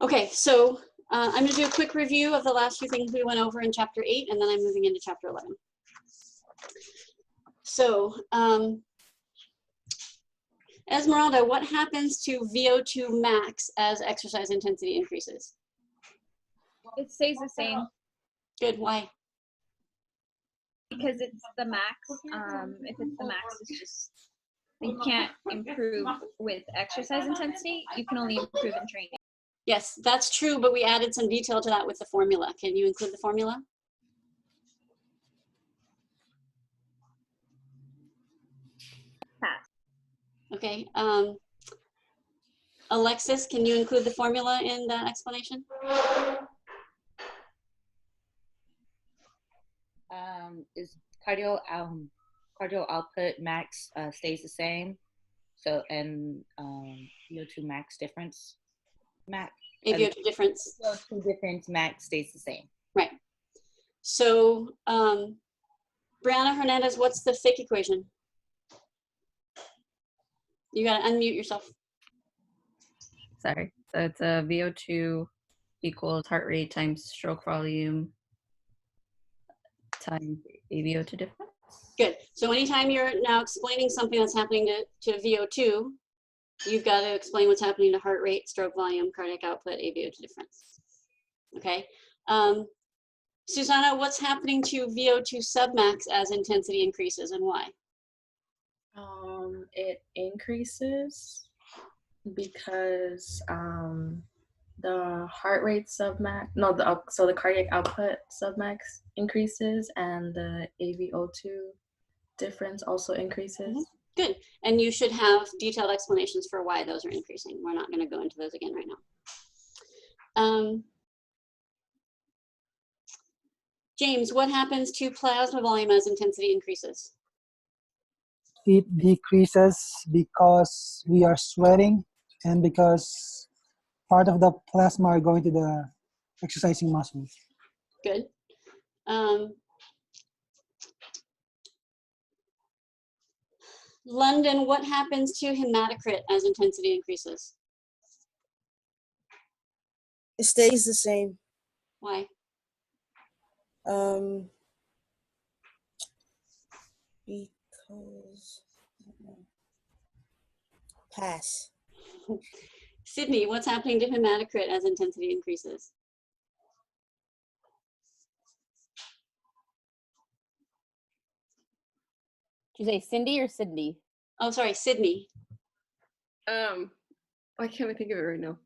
Okay, so I'm going to do a quick review of the last few things we went over in chapter 8, and then I'm moving into chapter 11. So, Esmeralda, what happens to VO2 max as exercise intensity increases? It stays the same. Good, why? Because it's the max. If it's the max, it's just, you can't improve with exercise intensity. You can only improve in training. Yes, that's true, but we added some detail to that with the formula. Can you include the formula? Pass. Okay. Alexis, can you include the formula in that explanation? Is cardio output max stays the same, so and VO2 max difference VO2 difference. VO2 difference max stays the same. Right. So Brianna Hernandez, what's the Fick equation? You gotta unmute yourself. Sorry. So it's a VO2 equals heart rate times stroke volume times AVO2 difference. Good. So anytime you're now explaining something that's happening to VO2, you've got to explain what's happening to heart rate, stroke volume, cardiac output, AVO2 difference. Okay. Susanna, what's happening to VO2 submax as intensity increases and why? It increases because the heart rate submax, so the cardiac output submax increases and the AVO2 difference also increases. Mm-hmm. Good. And you should have detailed explanations for why those are increasing. We're not going to go into those again right now. James, what happens to plasma volume as intensity increases? It decreases because we are sweating and because part of the plasma are going to the exercising muscles. Good. London, what happens to hematocrit as intensity increases? It stays the same. Why? Because pass. Sydney, what's happening to hematocrit as intensity increases? Did you say Cindy or Sydney? Oh, sorry, Sydney. I can't think of it right now.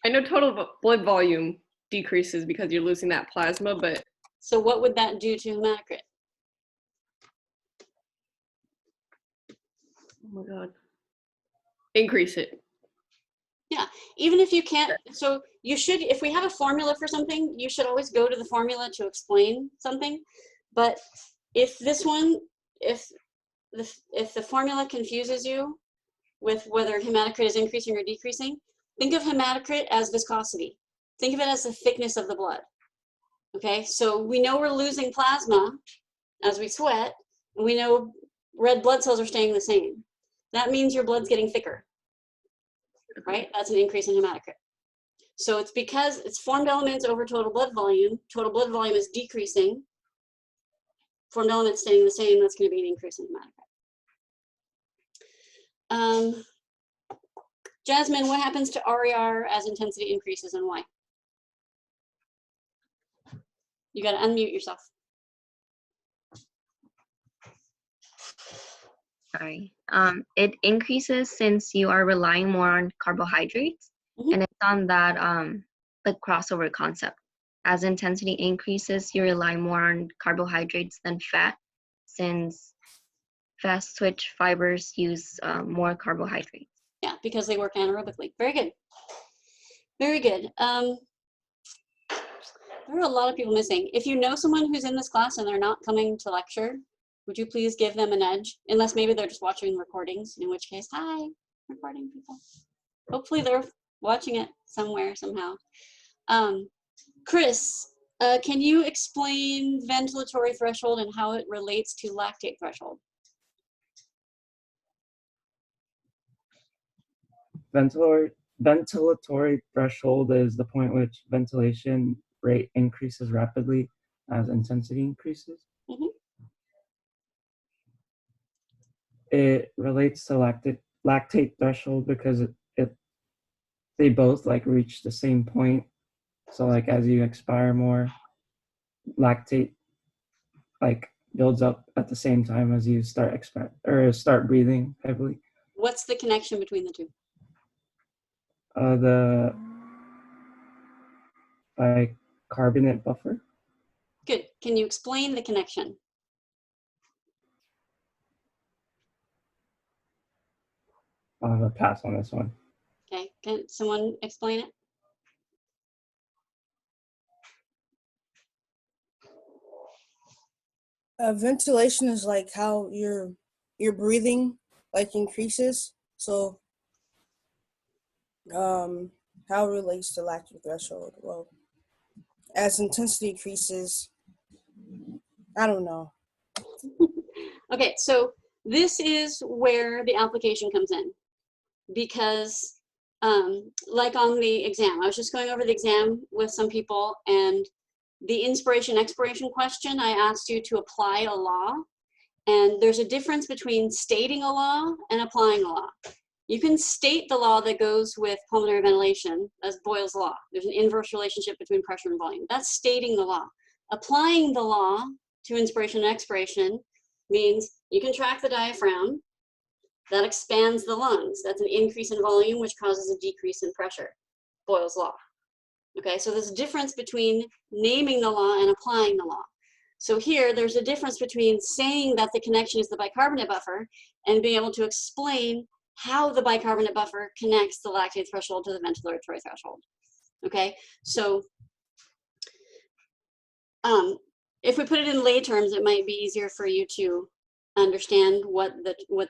I know total blood volume decreases because you're losing that plasma, but... So what would that do to hematocrit? Oh my God. Increase it. Yeah, even if you can't, so you should, if we have a formula for something, you should always go to the formula to explain something. But if this one, if the formula confuses you with whether hematocrit is increasing or decreasing, think of hematocrit as viscosity. Think of it as the thickness of the blood. Okay, so we know we're losing plasma as we sweat, and we know red blood cells are staying the same. That means your blood's getting thicker, right? That's an increase in hematocrit. So it's because it's formed elements over total blood volume. Total blood volume is decreasing. Formed elements staying the same, that's going to be an increase in hematocrit. Jasmine, what happens to RER as intensity increases and why? You got to unmute yourself. Sorry. It increases since you are relying more on carbohydrates, and it's on that the crossover concept. As intensity increases, you rely more on carbohydrates than fat, since fast twitch fibers use more carbohydrates. Yeah, because they work anaerobically. Very good. Very good. There are a lot of people missing. If you know someone who's in this class and they're not coming to lecture, would you please give them a nudge? Unless maybe they're just watching recordings, in which case, hi, recording people. Hopefully they're watching it somewhere, somehow. Chris, can you explain ventilatory threshold and how it relates to lactate threshold? Ventilatory ventilatory threshold is the point which ventilation rate increases rapidly as intensity increases. Mhm. It relates to lactate threshold because they both like reach the same point. So like as you expire more, lactate like builds up at the same time as you start breathing heavily. What's the connection between the two? The bicarbonate buffer. Good. Can you explain the connection? I'll have a pass on this one. Okay. Can someone explain it? Ventilation is like how your breathing like increases. So how it relates to lactate threshold? Well, as intensity increases, I don't know. Okay, so this is where the application comes in, because like on the exam, I was just going over the exam with some people, and the inspiration expiration question, I asked you to apply a law, and there's a difference between stating a law and applying a law. You can state the law that goes with pulmonary ventilation, as Boyle's law. There's an inverse relationship between pressure and volume. That's stating the law. Applying the law to inspiration and expiration means you contract the diaphragm, that expands the lungs. That's an increase in volume, which causes a decrease in pressure. Boyle's law. Okay, so there's a difference between naming the law and applying the law. So here, there's a difference between saying that the connection is the bicarbonate buffer and being able to explain how the bicarbonate buffer connects the lactate threshold to the ventilatory threshold. Okay, so if we put it in lay terms, it might be easier for you to understand what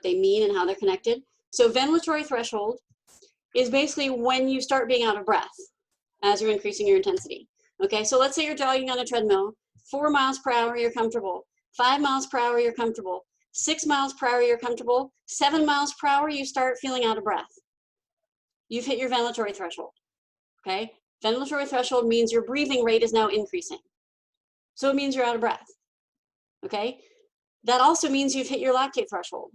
they mean and how they're connected. So ventilatory threshold is basically when you start being out of breath as you're increasing your intensity. Okay, so let's say you're jogging on a treadmill, 4 miles per hour, you're comfortable. 5 miles per hour, you're comfortable. 6 miles per hour, you're comfortable. 7 miles per hour, you start feeling out of breath. You've hit your ventilatory threshold. Okay, ventilatory threshold means your breathing rate is now increasing. So it means you're out of breath. Okay, that also means you've hit your lactate threshold.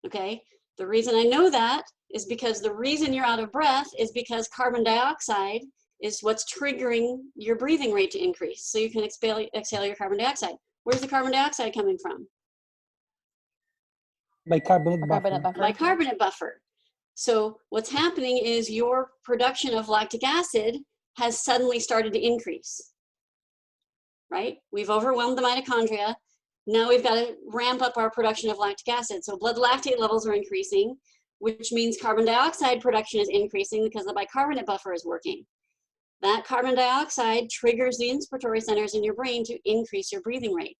Okay, the reason I know that is because the reason you're out of breath is because carbon dioxide is what's triggering your breathing rate to increase. So you can exhale your carbon dioxide. Where's the carbon dioxide coming from? Bicarbonate buffer. Bicarbonate buffer. So what's happening is your production of lactic acid has suddenly started to increase. Right? We've overwhelmed the mitochondria. Now we've got to ramp up our production of lactic acid. So blood lactate levels are increasing, which means carbon dioxide production is increasing because the bicarbonate buffer is working. That carbon dioxide triggers the inspiratory centers in your brain to increase your breathing rate.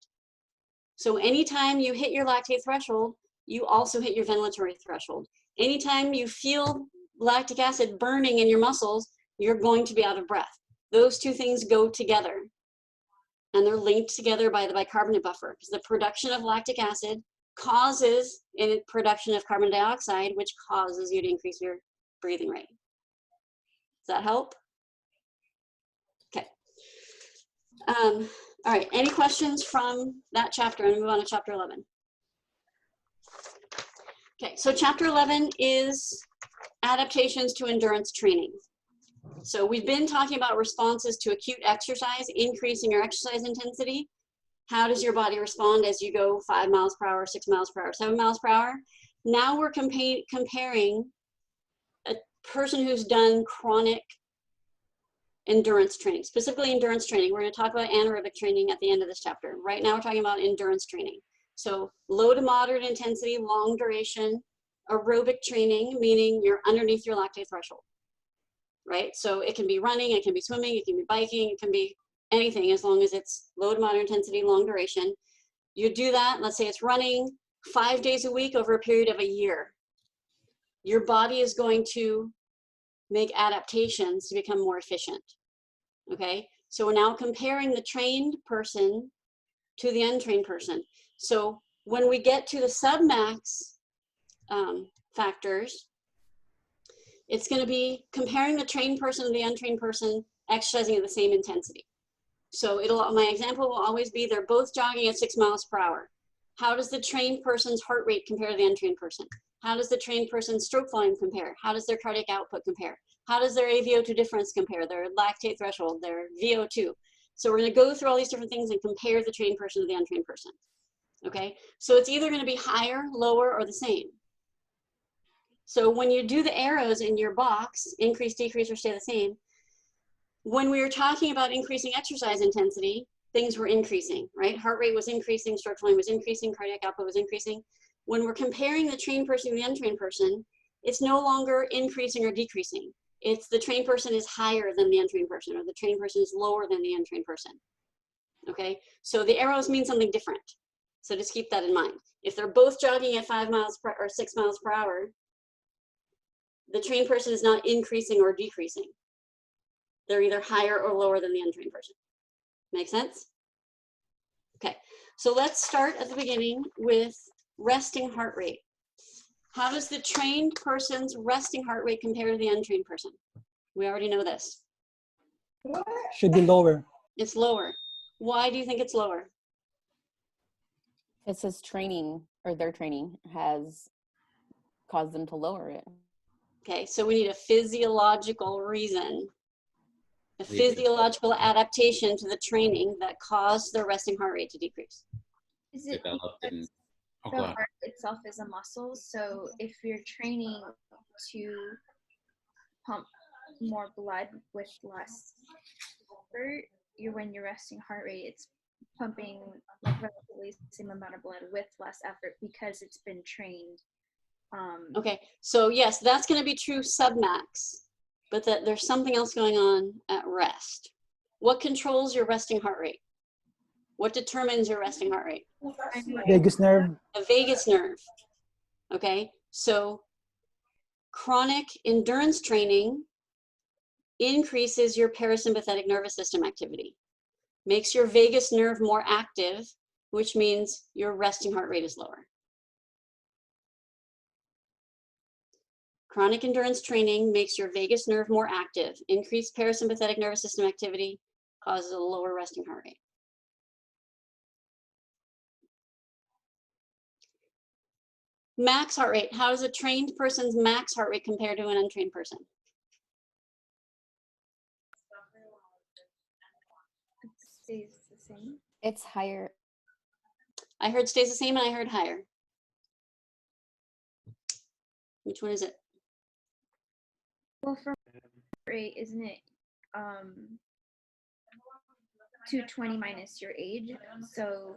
So anytime you hit your lactate threshold, you also hit your ventilatory threshold. Anytime you feel lactic acid burning in your muscles, you're going to be out of breath. Those two things go together. And they're linked together by the bicarbonate buffer, because the production of lactic acid causes a production of carbon dioxide, which causes you to increase your breathing rate. Does that help? Okay. All right, any questions from that chapter? And move on to chapter 11. Okay, so chapter 11 is adaptations to endurance training. So we've been talking about responses to acute exercise, increasing your exercise intensity. How does your body respond as you go 5 miles per hour, 6 miles per hour, 7 miles per hour? Now we're comparing a person who's done chronic endurance training, specifically endurance training. We're going to talk about anaerobic training at the end of this chapter. Right now we're talking about endurance training. So low to moderate intensity, long duration, aerobic training, meaning you're underneath your lactate threshold. Right? So it can be running, it can be swimming, it can be biking, it can be anything as long as it's low to moderate intensity, long duration. You do that, let's say it's running 5 days a week over a period of a year. Your body is going to make adaptations to become more efficient. Okay? So we're now comparing the trained person to the untrained person. So when we get to the submax factors, It's going to be comparing the trained person to the untrained person exercising at the same intensity. So my example will always be they're both jogging at 6 miles per hour. How does the trained person's heart rate compare to the untrained person? How does the trained person's stroke volume compare? How does their cardiac output compare? How does their AVO2 difference compare? Their lactate threshold, their VO2. So we're going to go through all these different things and compare the trained person to the untrained person. Okay, so it's either going to be higher, lower, or the same. So when you do the arrows in your box, increase, decrease, or stay the same, when we were talking about increasing exercise intensity, things were increasing, right? Heart rate was increasing, stroke volume was increasing, cardiac output was increasing. When we're comparing the trained person to the untrained person, it's no longer increasing or decreasing. It's the trained person is higher than the untrained person, or the trained person is lower than the untrained person. Okay, so the arrows mean something different. So just keep that in mind. If they're both jogging at 5 miles per or 6 miles per hour, the trained person is not increasing or decreasing. They're either higher or lower than the untrained person. Make sense? Okay, so let's start at the beginning with resting heart rate. How does the trained person's resting heart rate compare to the untrained person? We already know this. Should be lower. It's lower. Why do you think it's lower? It says training, or their training has caused them to lower it. Okay, so we need a physiological reason, a physiological adaptation to the training that caused their resting heart rate to decrease. Is it Developed in, oh, the go ahead. heart itself is a muscle? So if you're training to pump more blood with less effort, when you're resting heart rate, it's pumping like relatively the same amount of blood with less effort because it's been trained. Okay, so yes, that's going to be true submax, but that there's something else going on at rest. What controls your resting heart rate? What determines your resting heart rate? Vagus nerve. The vagus nerve. Okay, so chronic endurance training increases your parasympathetic nervous system activity, makes your vagus nerve more active, which means your resting heart rate is lower. Chronic endurance training makes your vagus nerve more active. Increased parasympathetic nervous system activity causes a lower resting heart rate. Max heart rate. How does a trained person's max heart rate compare to an untrained person? It stays the same. It's higher. I heard stays the same and I heard higher. Which one is it? Well, for heart rate, isn't it 220 minus your age? So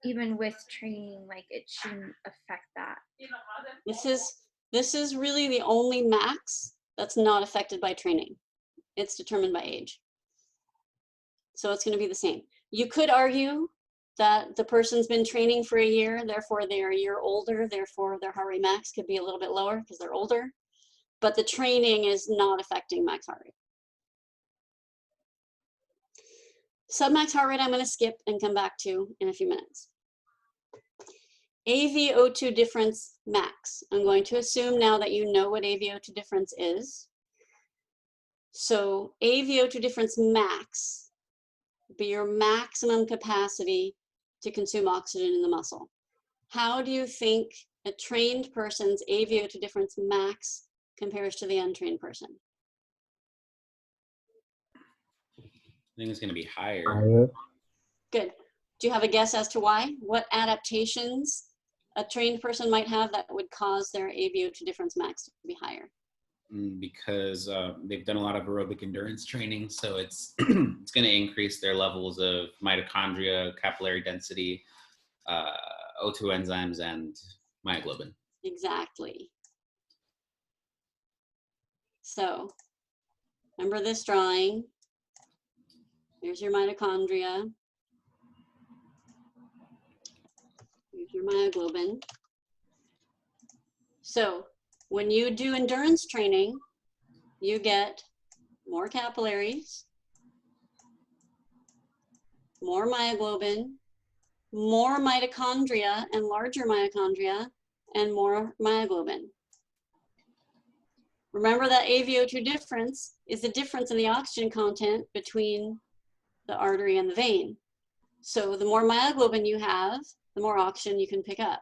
even with training, like it shouldn't affect that. This is really the only max that's not affected by training. It's determined by age. So it's going to be the same. You could argue that the person's been training for a year, therefore they're a year older, therefore their heart rate max could be a little bit lower because they're older, but the training is not affecting max heart rate. Submax heart rate I'm going to skip and come back to in a few minutes. AVO2 difference max. I'm going to assume now that you know what AVO2 difference is. So AVO2 difference max would be your maximum capacity to consume oxygen in the muscle. How do you think a trained person's AVO2 difference max compares to the untrained person? I think it's going to be higher. Good. Do you have a guess as to why? What adaptations a trained person might have that would cause their AVO2 difference max to be higher? Because they've done a lot of aerobic endurance training, so it's it's going to increase their levels of mitochondria, capillary density, O2 enzymes, and myoglobin. Exactly. So remember this drawing. Here's your mitochondria. Here's your myoglobin. So when you do endurance training, you get more capillaries, more myoglobin, more mitochondria and larger mitochondria, and more myoglobin. Remember that AVO2 difference is the difference in the oxygen content between the artery and the vein. So the more myoglobin you have, the more oxygen you can pick up.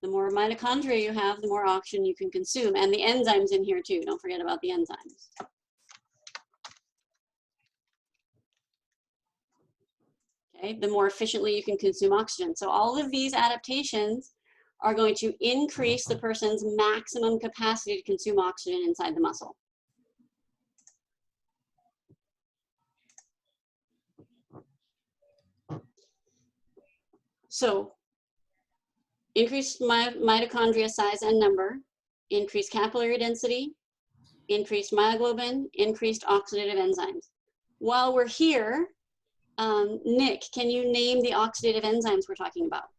The more mitochondria you have, the more oxygen you can consume. And the enzymes in here too. Don't forget about the enzymes. Okay, the more efficiently you can consume oxygen. So all of these adaptations are going to increase the person's maximum capacity to consume oxygen inside the muscle. So increased mitochondria size and number, increased capillary density, increased myoglobin, increased oxidative enzymes. While we're here, Nick, can you name the oxidative enzymes we're talking about?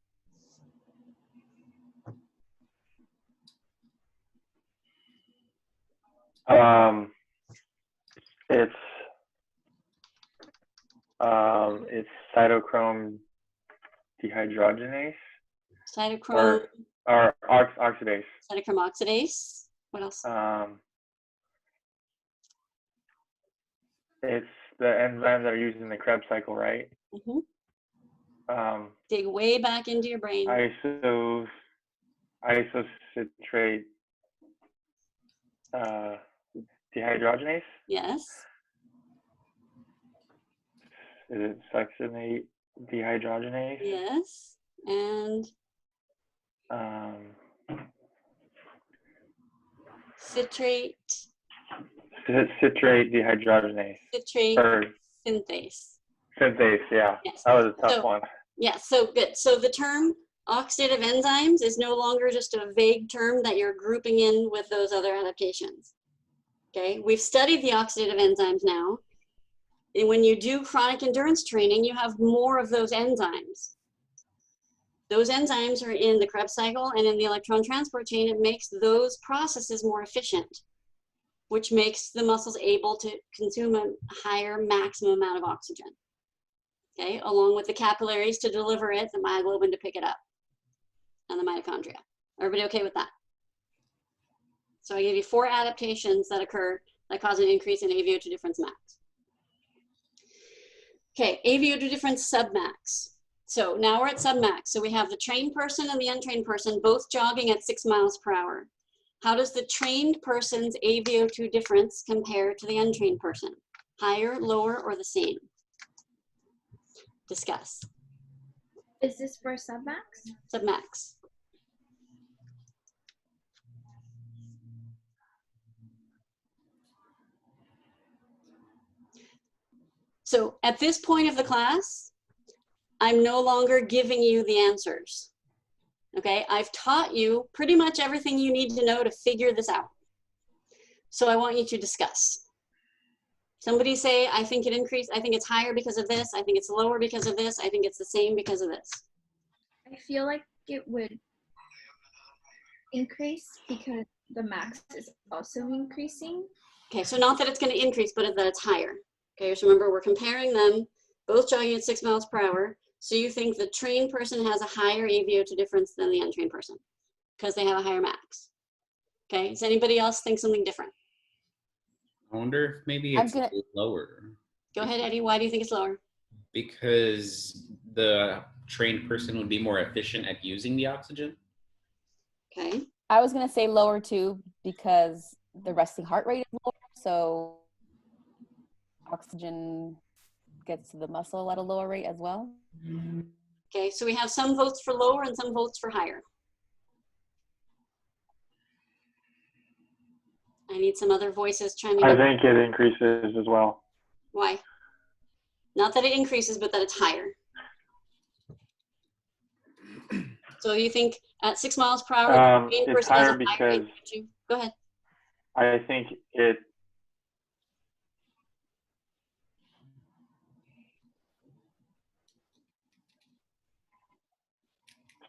It's cytochrome dehydrogenase. Cytochrome. Or oxidase. Cytochrome oxidase. What else? It's the enzymes that are used in the Krebs cycle, right? Mm-hmm. Dig way back into your brain. Isocitrate dehydrogenase? Yes. Is it succinate dehydrogenase? Yes. And citrate. Citrate dehydrogenase. Citrate synthase. Synthase, yeah. Yes. That was a tough one. Yeah, so good. So the term oxidative enzymes is no longer just a vague term that you're grouping in with those other adaptations. Okay, we've studied the oxidative enzymes now. And when you do chronic endurance training, you have more of those enzymes. Those enzymes are in the Krebs cycle and in the electron transport chain. It makes those processes more efficient, which makes the muscles able to consume a higher maximum amount of oxygen. Okay, along with the capillaries to deliver it, the myoglobin to pick it up, and the mitochondria. Everybody okay with that? So I gave you 4 adaptations that occur that cause an increase in AVO2 difference max. Okay, AVO2 difference submax. So now we're at submax. So we have the trained person and the untrained person both jogging at 6 miles per hour. How does the trained person's AVO2 difference compare to the untrained person? Higher, lower, or the same? Discuss. Is this for submax? Submax. So at this point of the class, I'm no longer giving you the answers. Okay, I've taught you pretty much everything you need to know to figure this out. So I want you to discuss. Somebody say, I think it increased, I think it's higher because of this, I think it's lower because of this, I think it's the same because of this. I feel like it would increase because the max is also increasing. Okay, so not that it's going to increase, but that it's higher. Okay, so remember we're comparing them, both jogging at 6 miles per hour. So you think the trained person has a higher AVO2 difference than the untrained person because they have a higher max. Okay, does anybody else think something different? I wonder if maybe it's lower. Go ahead, Eddie. Why do you think it's lower? Because the trained person would be more efficient at using the oxygen. Okay. I was going to say lower too because the resting heart rate is lower. So oxygen gets to the muscle at a lower rate as well. Okay, so we have some votes for lower and some votes for higher. I need some other voices chiming in. I think it increases as well. Why? Not that it increases, but that it's higher. So you think at 6 miles per hour, the trained person has a higher AVO2? Go ahead. I think it.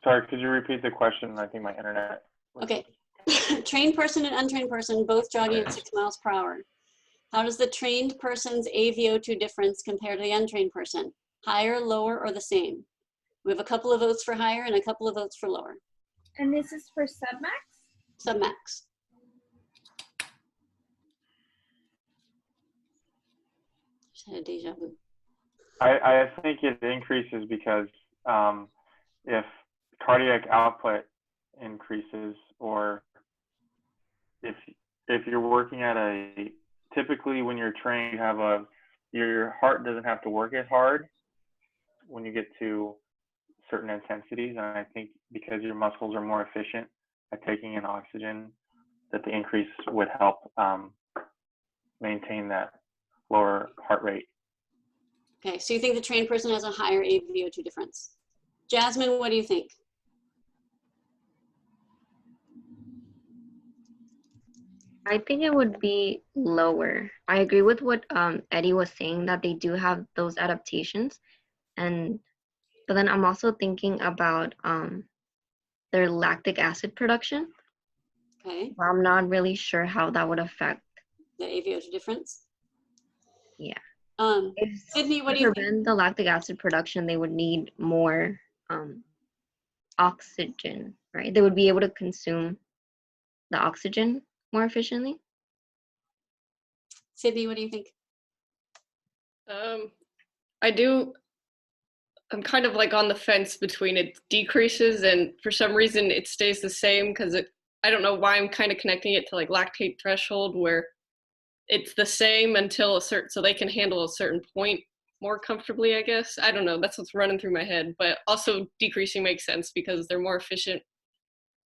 Sorry, could you repeat the question? I think my internet. Okay. Trained person and untrained person both jogging at 6 miles per hour. How does the trained person's AVO2 difference compare to the untrained person? Higher, lower, or the same? We have a couple of votes for higher and a couple of votes for lower. And this is for submax? Submax. Just had a deja vu. I think it increases because if cardiac output increases, or if you're working at typically when you're trained, you have your heart doesn't have to work as hard when you get to certain intensities, and I think because your muscles are more efficient at taking in oxygen, that the increase would help maintain that lower heart rate. Okay, so you think the trained person has a higher AVO2 difference. Jasmine, what do you think? I think it would be lower. I agree with what Eddie was saying, that they do have those adaptations, but then I'm also thinking about their lactic acid production. Okay. I'm not really sure how that would affect the AVO2 difference. Yeah. Sydney, what To do you think? prevent the lactic acid production, they would need more oxygen, right? They would be able to consume the oxygen more efficiently. Sydney, what do you think? I'm kind of like on the fence between it decreases and for some reason it stays the same, because I don't know why I'm kind of connecting it to like lactate threshold, where it's the same until a certain, so they can handle a certain point more comfortably, I guess. I don't know, that's what's running through my head, but also decreasing makes sense because they're more efficient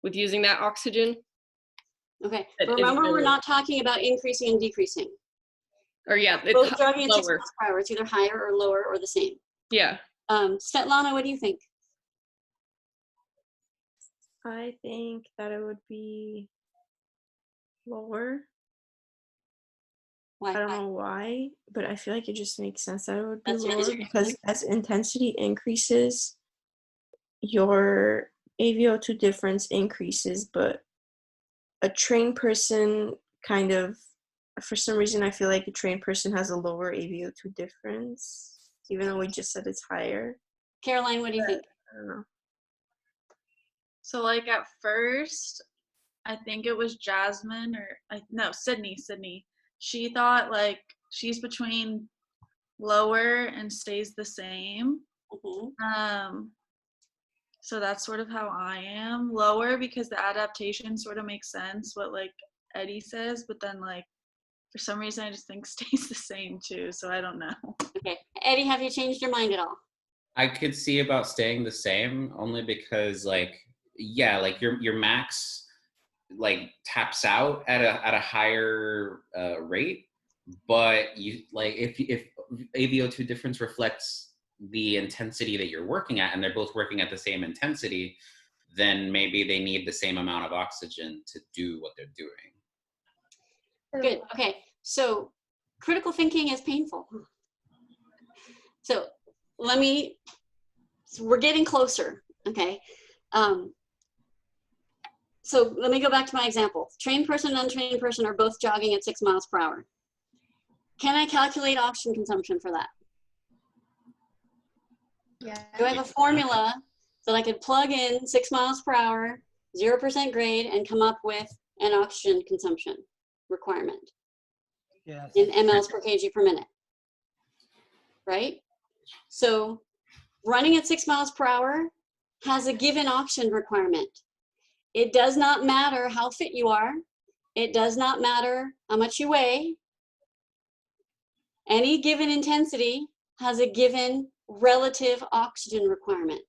with using that oxygen. Okay, but remember, we're not talking about increasing and decreasing. Or yeah, it's both jogging at 6 lower. miles per hour. It's either higher or lower or the same. Yeah. Svetlana, what do you think? I think that it would be lower. Why? I don't know why, but I feel like it just makes sense that it would be That's your lower answer. because as intensity increases, your AVO2 difference increases, but a trained person kind of, for some reason, I feel like a trained person has a lower AVO2 difference, even though we just said it's higher. Caroline, what do you think? I don't know. So like at first, I think it was Jasmine Sydney. She thought like she's between lower and stays the same. So that's sort of how I am. Lower because the adaptation sort of makes sense, what like Eddie says, but then like for some reason I just think stays the same too, so I don't know. Okay. Eddie, have you changed your mind at all? I could see about staying the same only because like, yeah, like your max like taps out at a higher rate, but you like if AVO2 difference reflects the intensity that you're working at and they're both working at the same intensity, then maybe they need the same amount of oxygen to do what they're doing. Good. Okay. So critical thinking is painful. So we're getting closer. Okay. So let me go back to my example. Trained person and untrained person are both jogging at 6 miles per hour. Can I calculate oxygen consumption for that? Yeah. Do I have a formula that I could plug in 6 miles per hour, 0% grade, and come up with an oxygen consumption requirement? Yes. In mLs per kg per minute, right? So running at 6 miles per hour has a given oxygen requirement. It does not matter how fit you are. It does not matter how much you weigh. Any given intensity has a given relative oxygen requirement.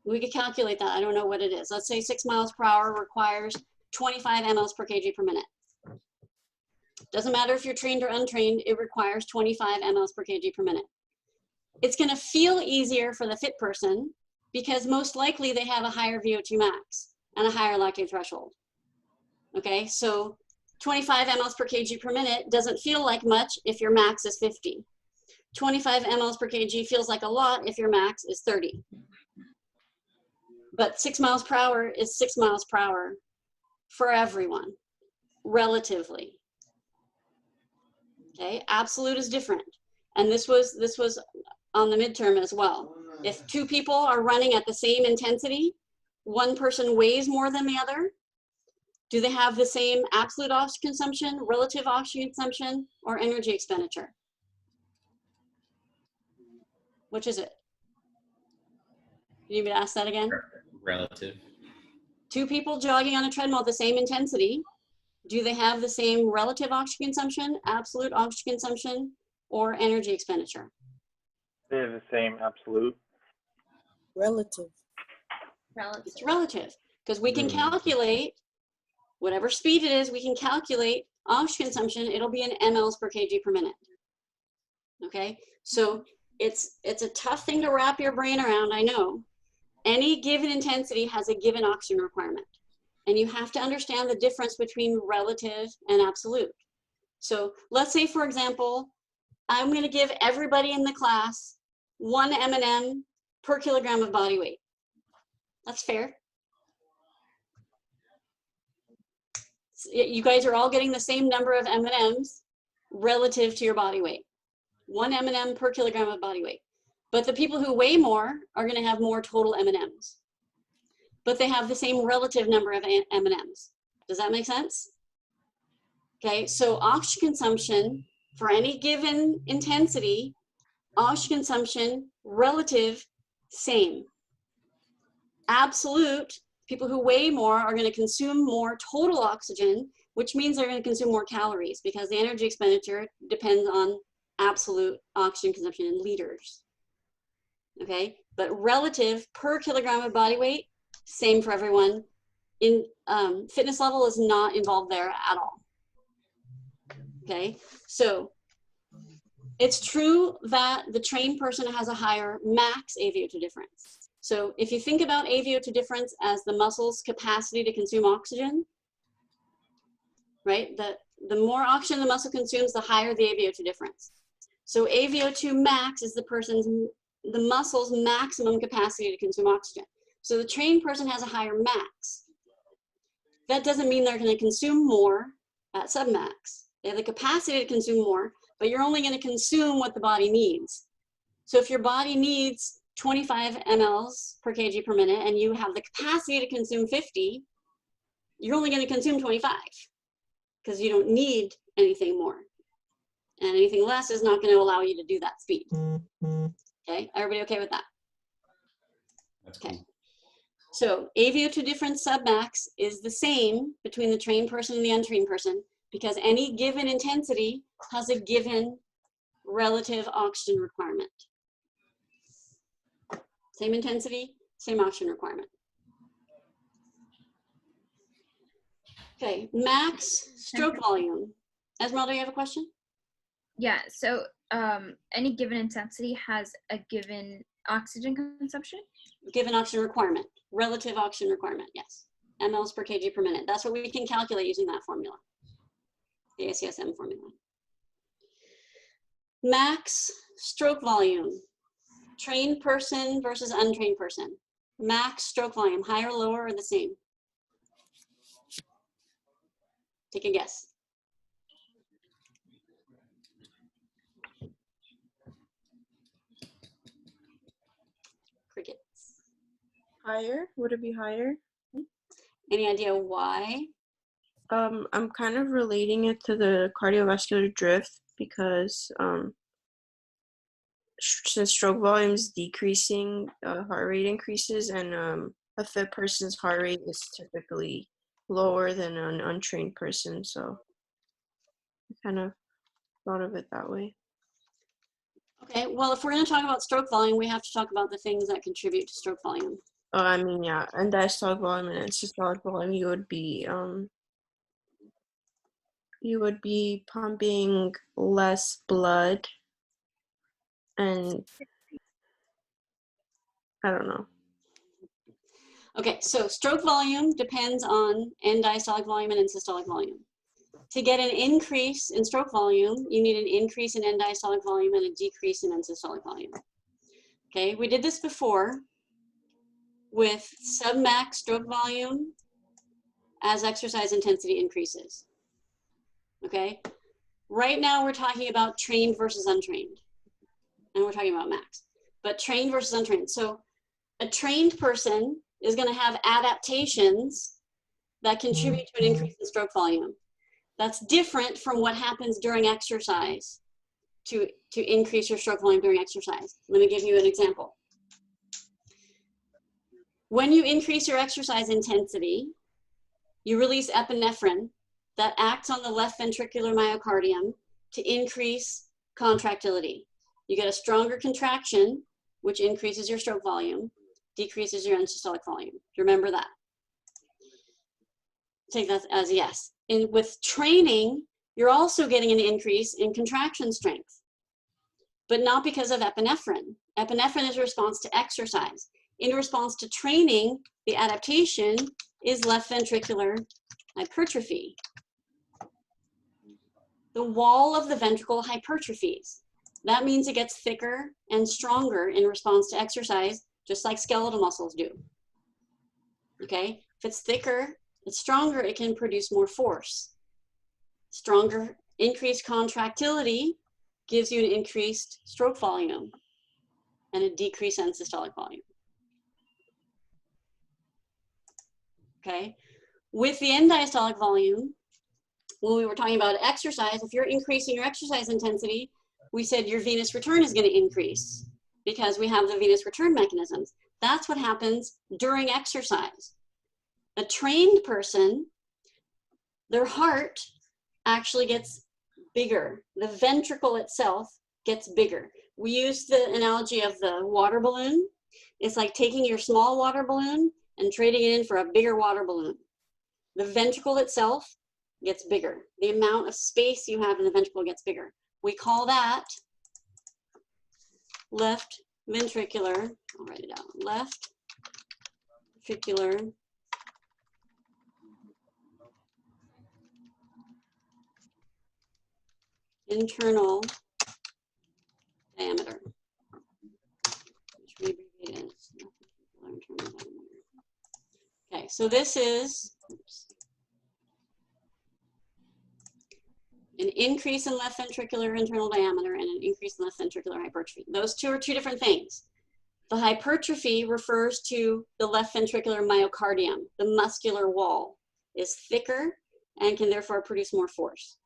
We could calculate that. I don't know what it is. Let's say 6 miles per hour requires 25 mLs per kg per minute. Doesn't matter if you're trained or untrained, it requires 25 mLs per kg per minute. It's going to feel easier for the fit person because most likely they have a higher VO2 max and a higher lactate threshold. Okay, so 25 mLs per kg per minute doesn't feel like much if your max is 50. 25 mLs per kg feels like a lot if your max is 30. But 6 miles per hour is 6 miles per hour for everyone, relatively. Okay, absolute is different. And this was on the midterm as well. If two people are running at the same intensity, one person weighs more than the other, do they have the same absolute oxygen consumption, relative oxygen consumption, or energy expenditure? Which is it? You need me to ask that again? Relative. Two people jogging on a treadmill at the same intensity, do they have the same relative oxygen consumption, absolute oxygen consumption, or energy expenditure? They have the same absolute. Relative. It's relative, because we can calculate whatever speed it is, we can calculate oxygen consumption. It'll be in mLs per kg per minute. Okay, so it's a tough thing to wrap your brain around, I know. Any given intensity has a given oxygen requirement, and you have to understand the difference between relative and absolute. So let's say, for example, I'm going to give everybody in the class 1 M&M per kilogram of body weight. That's fair. You guys are all getting the same number of M&Ms relative to your body weight. 1 M&M per kilogram of body weight. But the people who weigh more are going to have more total M&Ms. But they have the same relative number of M&Ms. Does that make sense? Okay, so oxygen consumption for any given intensity, oxygen consumption relative, same. Absolute, people who weigh more are going to consume more total oxygen, which means they're going to consume more calories because the energy expenditure depends on absolute oxygen consumption in liters. Okay, but relative per kilogram of body weight, same for everyone. In fitness level is not involved there at all. Okay, so it's true that the trained person has a higher max AVO2 difference. So if you think about AVO2 difference as the muscle's capacity to consume oxygen, right? The more oxygen the muscle consumes, the higher the AVO2 difference. So AVO2 max is the muscle's maximum capacity to consume oxygen. So the trained person has a higher max. That doesn't mean they're going to consume more at submax. They have the capacity to consume more, but you're only going to consume what the body needs. So if your body needs 25 mLs per kg per minute and you have the capacity to consume 50, you're only going to consume 25 because you don't need anything more. And anything less is not going to allow you to do that speed. Okay, everybody okay with that? Okay. So AVO2 difference submax is the same between the trained person and the untrained person because any given intensity has a given relative oxygen requirement. Same intensity, same oxygen requirement. Okay, max stroke volume. Esmeralda, you have a question? Yeah, so any given intensity has a given oxygen consumption? Given oxygen requirement, relative oxygen requirement, yes. mLs per kg per minute. That's what we can calculate using that formula, the ACSM formula. Max stroke volume, trained person versus untrained person. Max stroke volume, higher, lower, or the same? Take a guess. Crickets. Higher? Would it be higher? Any idea why? I'm kind of relating it to the cardiovascular drift because since stroke volume is decreasing, heart rate increases, and a fit person's heart rate is typically lower than an untrained person. So I kind of thought of it that way. Okay, well, if we're going to talk about stroke volume, we have to talk about the things that contribute to stroke volume. Oh, I mean, yeah, and diastolic volume and systolic volume, you would be pumping less blood, and I don't know. Okay, so stroke volume depends on end diastolic volume and end systolic volume. To get an increase in stroke volume, you need an increase in end diastolic volume and a decrease in end systolic volume. Okay, we did this before with submax stroke volume as exercise intensity increases. Okay, right now we're talking about trained versus untrained, and we're talking about max, but trained versus untrained. So a trained person is going to have adaptations that contribute to an increase in stroke volume. That's different from what happens during exercise. to increase your stroke volume during exercise. Let me give you an example. When you increase your exercise intensity, you release epinephrine that acts on the left ventricular myocardium to increase contractility. You get a stronger contraction, which increases your stroke volume, decreases your end systolic volume. Do you remember that? Take that as a yes. And with training, you're also getting an increase in contraction strength, but not because of epinephrine. Epinephrine is a response to exercise. In response to training, the adaptation is left ventricular hypertrophy. The wall of the ventricle hypertrophies. That means it gets thicker and stronger in response to exercise, just like skeletal muscles do. Okay, if it's thicker, it's stronger, it can produce more force. Stronger, increased contractility gives you an increased stroke volume and a decreased end systolic volume. Okay, with the end diastolic volume, when we were talking about exercise, if you're increasing your exercise intensity, we said your venous return is going to increase because we have the venous return mechanisms. That's what happens during exercise. A trained person, their heart actually gets bigger. The ventricle itself gets bigger. We use the analogy of the water balloon. It's like taking your small water balloon and trading it in for a bigger water balloon. The ventricle itself gets bigger. The amount of space you have in the ventricle gets bigger. We call that left ventricular, I'll write it out, left ventricular internal diameter, which we abbreviate as left ventricular internal diameter. Okay, so this is an increase in left ventricular internal diameter and an increase in left ventricular hypertrophy. Those two are two different things. The hypertrophy refers to the left ventricular myocardium. The muscular wall is thicker and can therefore produce more force.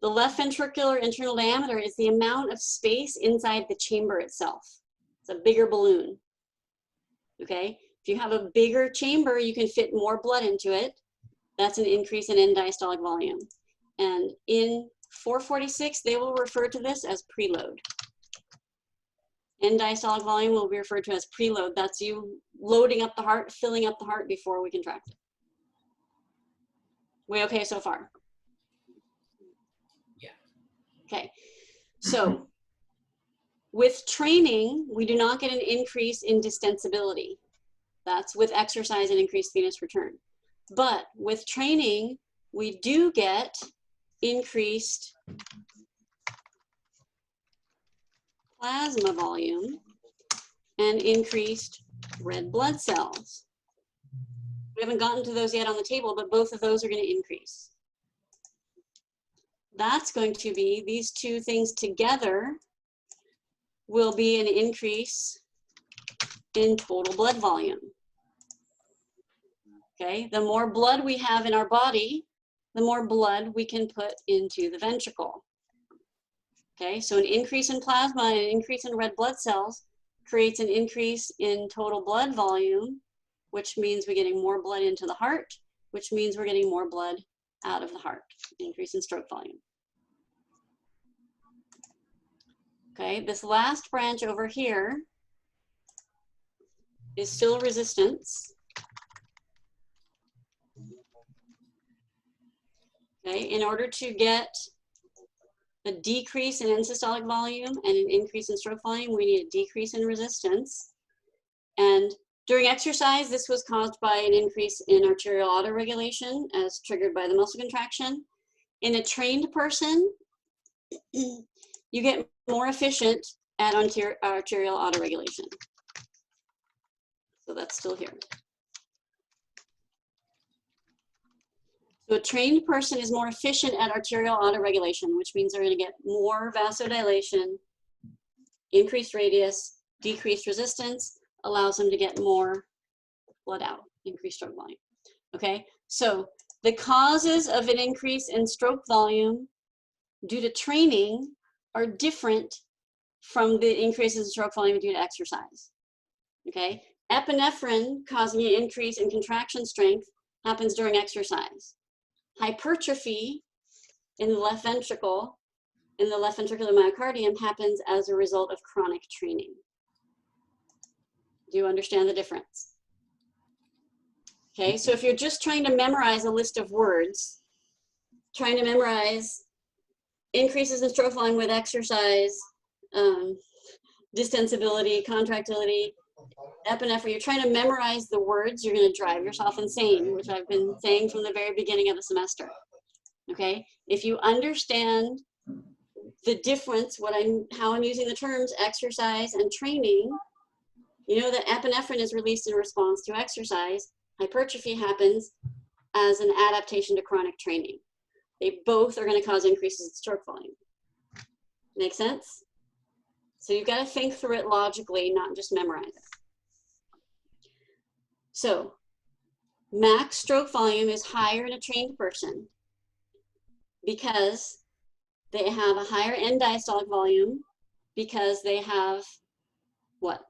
The left ventricular internal diameter is the amount of space inside the chamber itself. It's a bigger balloon, okay? If you have a bigger chamber, you can fit more blood into it. That's an increase in end diastolic volume. And in 446, they will refer to this as preload. End diastolic volume will be referred to as preload. That's you loading up the heart, filling up the heart before we contract it. We okay so far? Yeah. Okay, so with training, we do not get an increase in distensibility. That's with exercise and increased venous return. But with training, we do get increased plasma volume and increased red blood cells. We haven't gotten to those yet on the table, but both of those are going to increase. That's going to be, these two things together will be an increase in total blood volume. Okay, the more blood we have in our body, the more blood we can put into the ventricle. Okay, so an increase in plasma and an increase in red blood cells creates an increase in total blood volume, which means we're getting more blood into the heart, which means we're getting more blood out of the heart, increase in stroke volume. Okay, this last branch over here is still resistance. Okay, in order to get a decrease in end systolic volume and an increase in stroke volume, we need a decrease in resistance. And during exercise, this was caused by an increase in arterial autoregulation as triggered by the muscle contraction. In a trained person, you get more efficient at arterial autoregulation. So that's still here. So a trained person is more efficient at arterial autoregulation, which means they're going to get more vasodilation, increased radius, decreased resistance, allows them to get more blood out, increased stroke volume. Okay, so the causes of an increase in stroke volume due to training are different from the increases in stroke volume due to exercise. Okay, epinephrine causing an increase in contraction strength happens during exercise. Hypertrophy in the left ventricle, in the left ventricular myocardium, happens as a result of chronic training. Do you understand the difference? Okay, so if you're just trying to memorize a list of words, trying to memorize increases in stroke volume with exercise, distensibility, contractility, epinephrine, you're trying to memorize the words, you're going to drive yourself insane, which I've been saying from the very beginning of the semester. Okay, if you understand the difference, how I'm using the terms exercise and training, you know that epinephrine is released in response to exercise. Hypertrophy happens as an adaptation to chronic training. They both are going to cause increases in stroke volume. Make sense? So you've got to think through it logically, not just memorize it. So max stroke volume is higher in a trained person because they have a higher end diastolic volume, because they have what?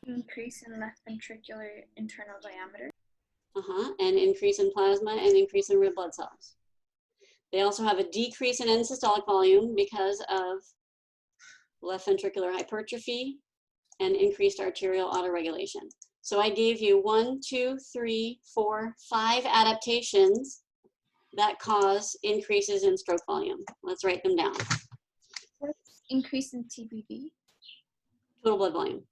Increase in left ventricular internal diameter. And increase in plasma and increase in red blood cells. They also have a decrease in end systolic volume because of left ventricular hypertrophy and increased arterial autoregulation. So I gave you 1, 2, 3, 4, 5 adaptations that cause increases in stroke volume. Let's write them down. What's increase in TBV? Total blood volume.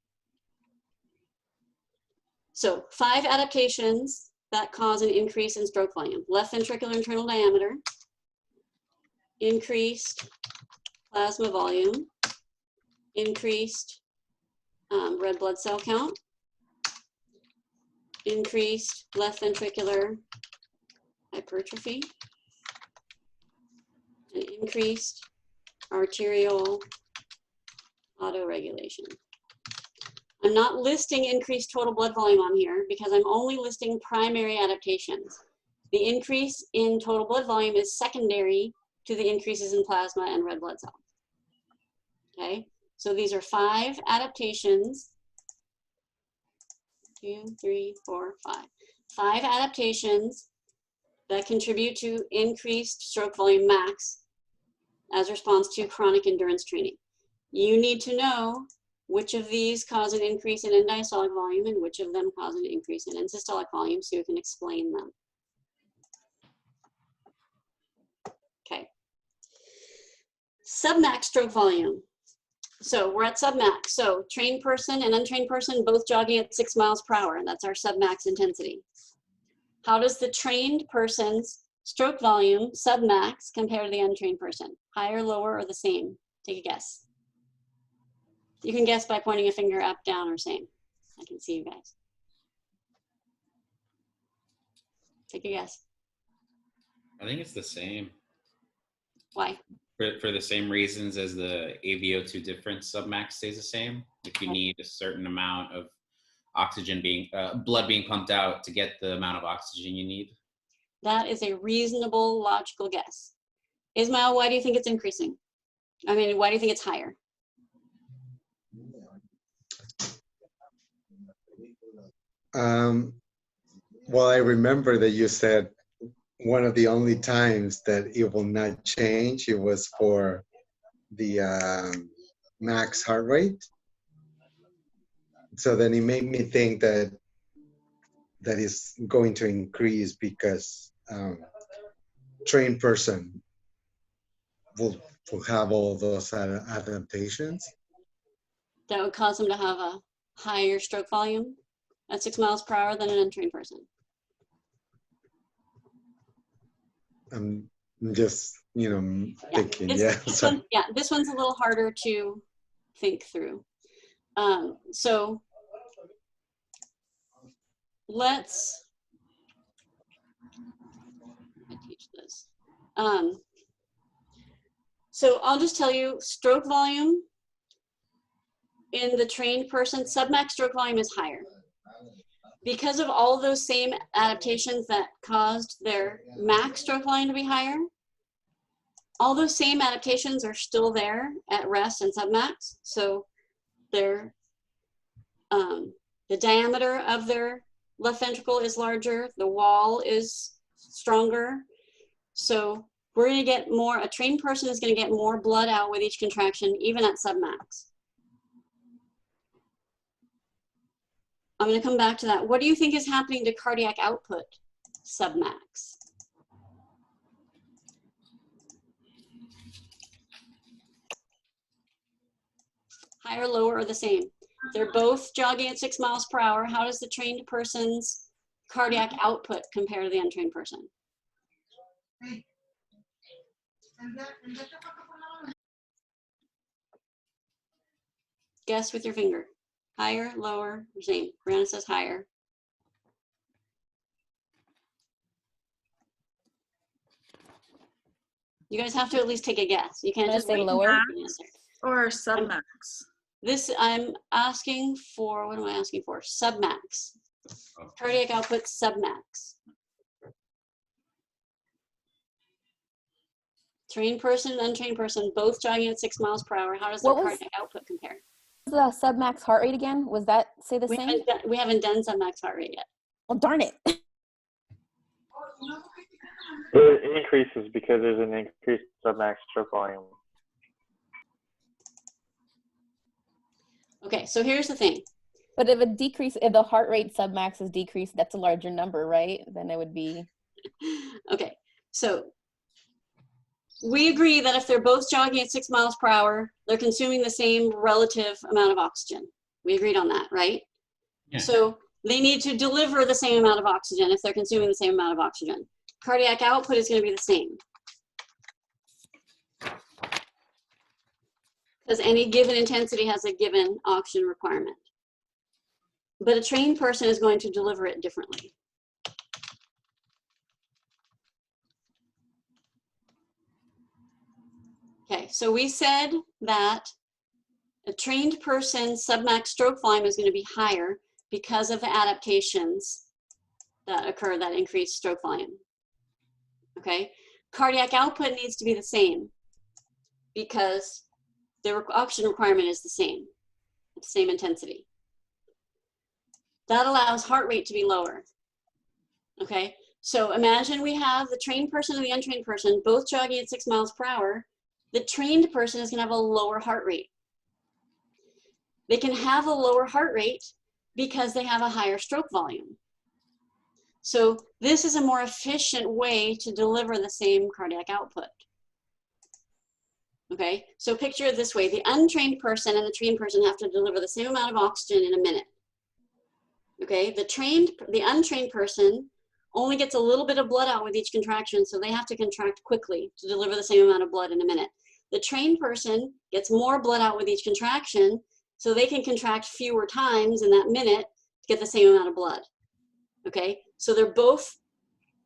So 5 adaptations that cause an increase in stroke volume. Left ventricular internal diameter, increased plasma volume, increased red blood cell count, increased left ventricular hypertrophy, and increased arterial autoregulation. I'm not listing increased total blood volume on here because I'm only listing primary adaptations. The increase in total blood volume is secondary to the increases in plasma and red blood cells. Okay, so these are 5 adaptations. 2, 3, 4, 5. 5 adaptations that contribute to increased stroke volume max as a response to chronic endurance training. You need to know which of these cause an increase in end diastolic volume and which of them cause an increase in end systolic volume so you can explain them. Okay. Submax stroke volume. So we're at submax. So trained person and untrained person both jogging at 6 miles per hour. That's our submax intensity. How does the trained person's stroke volume submax compare to the untrained person? Higher, lower, or the same? Take a guess. You can guess by pointing a finger up, down, or same. I can see you guys. Take a guess. I think it's the same. Why? For the same reasons as the AVO2 difference submax stays the same. If you need a certain amount of oxygen blood being pumped out to get the amount of oxygen you need. That is a reasonable, logical guess. Ismail, why do you think it's increasing? I mean, why do you think it's higher? Well, I remember that you said one of the only times that it will not change, it was for the max heart rate. So then it made me think that that is going to increase because trained person will have all those adaptations. That would cause them to have a higher stroke volume at 6 miles per hour than an untrained person. I'm just, thinking, This one's a little harder to think through. So let's teach this. So I'll just tell you, stroke volume in the trained person, submax stroke volume is higher. Because of all of those same adaptations that caused their max stroke volume to be higher, all those same adaptations are still there at rest and submax. So they're, the diameter of their left ventricle is larger, the wall is stronger. So we're gonna get more, a trained person is gonna get more blood out with each contraction, even at submax. I'm gonna come back to that. What do you think is happening to cardiac output submax? Higher, lower, or the same? They're both jogging at 6 miles per hour. How does the trained person's cardiac output compare to the untrained person? Guess with your finger. Higher, lower, or same? Brianna says higher. You guys have to at least take a guess. You can't just say wait lower? for the answer. Or submax? This, I'm asking for, what am I asking for? Submax. Cardiac output submax. Trained person, untrained person, both jogging at 6 miles per hour. How does their What was- cardiac output compare? The submax heart rate again? Was that say the same? We haven't done submax heart rate yet. Well, darn it. It increases because there's an increased submax stroke volume. Okay, so here's the thing. But if if the heart rate submax is decreased, that's a larger number, right? Then it would be. Okay, so we agree that if they're both jogging at 6 miles per hour, they're consuming the same relative amount of oxygen. We agreed on that, right? Yeah. So they need to deliver the same amount of oxygen if they're consuming the same amount of oxygen. Cardiac output is going to be the same. Because any given intensity has a given oxygen requirement. But a trained person is going to deliver it differently. Okay, so we said that a trained person's submax stroke volume is going to be higher because of the adaptations that occur that increase stroke volume. Okay, cardiac output needs to be the same because the oxygen requirement is the same intensity. That allows heart rate to be lower. Okay, so imagine we have the trained person and the untrained person both jogging at 6 miles per hour. The trained person is going to have a lower heart rate. They can have a lower heart rate because they have a higher stroke volume. So this is a more efficient way to deliver the same cardiac output. Okay, so picture it this way. The untrained person and the trained person have to deliver the same amount of oxygen in a minute. Okay, the untrained person only gets a little bit of blood out with each contraction, so they have to contract quickly to deliver the same amount of blood in a minute. The trained person gets more blood out with each contraction, so they can contract fewer times in that minute to get the same amount of blood. Okay, so they're both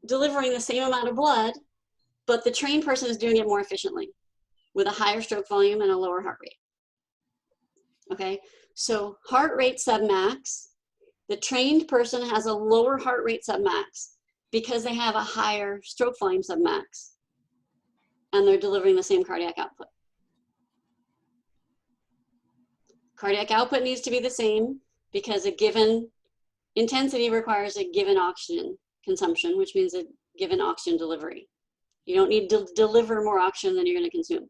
delivering the same amount of blood, but the trained person is doing it more efficiently with a higher stroke volume and a lower heart rate. Okay, so heart rate submax, the trained person has a lower heart rate submax because they have a higher stroke volume submax and they're delivering the same cardiac output. Cardiac output needs to be the same because a given intensity requires a given oxygen consumption, which means a given oxygen delivery. You don't need to deliver more oxygen than you're going to consume.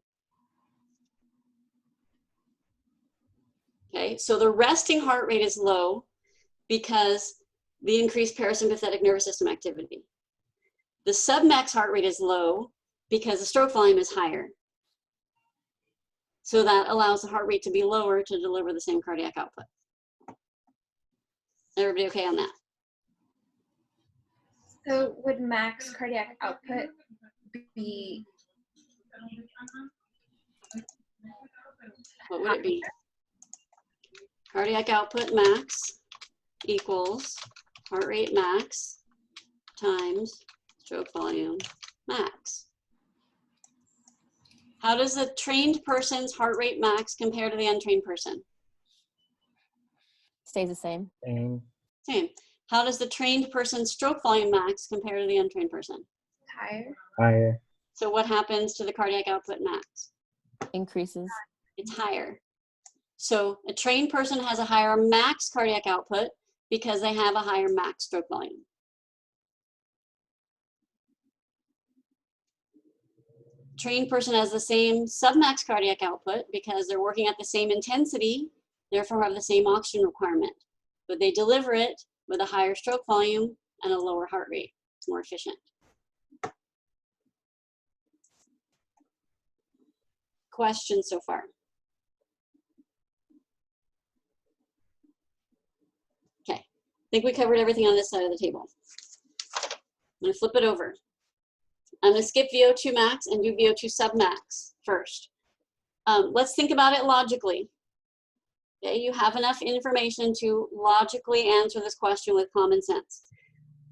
Okay, so the resting heart rate is low because the increased parasympathetic nervous system activity. The submax heart rate is low because the stroke volume is higher. So that allows the heart rate to be lower to deliver the same cardiac output. Everybody okay on that? So would max cardiac output be? What would it be? Cardiac output max equals heart rate max times stroke volume max. How does the trained person's heart rate max compare to the untrained person? Stays the same. Same. How does the trained person's stroke volume max compare to the untrained person? Higher. Higher. So what happens to the cardiac output max? Increases. It's higher. So a trained person has a higher max cardiac output because they have a higher max stroke volume. Trained person has the same submax cardiac output because they're working at the same intensity, therefore have the same oxygen requirement, but they deliver it with a higher stroke volume and a lower heart rate. It's more efficient. Questions so far? Okay, I think we covered everything on this side of the table. I'm gonna flip it over. I'm gonna skip VO2 max and do VO2 submax first. Let's think about it logically. Okay, you have enough information to logically answer this question with common sense.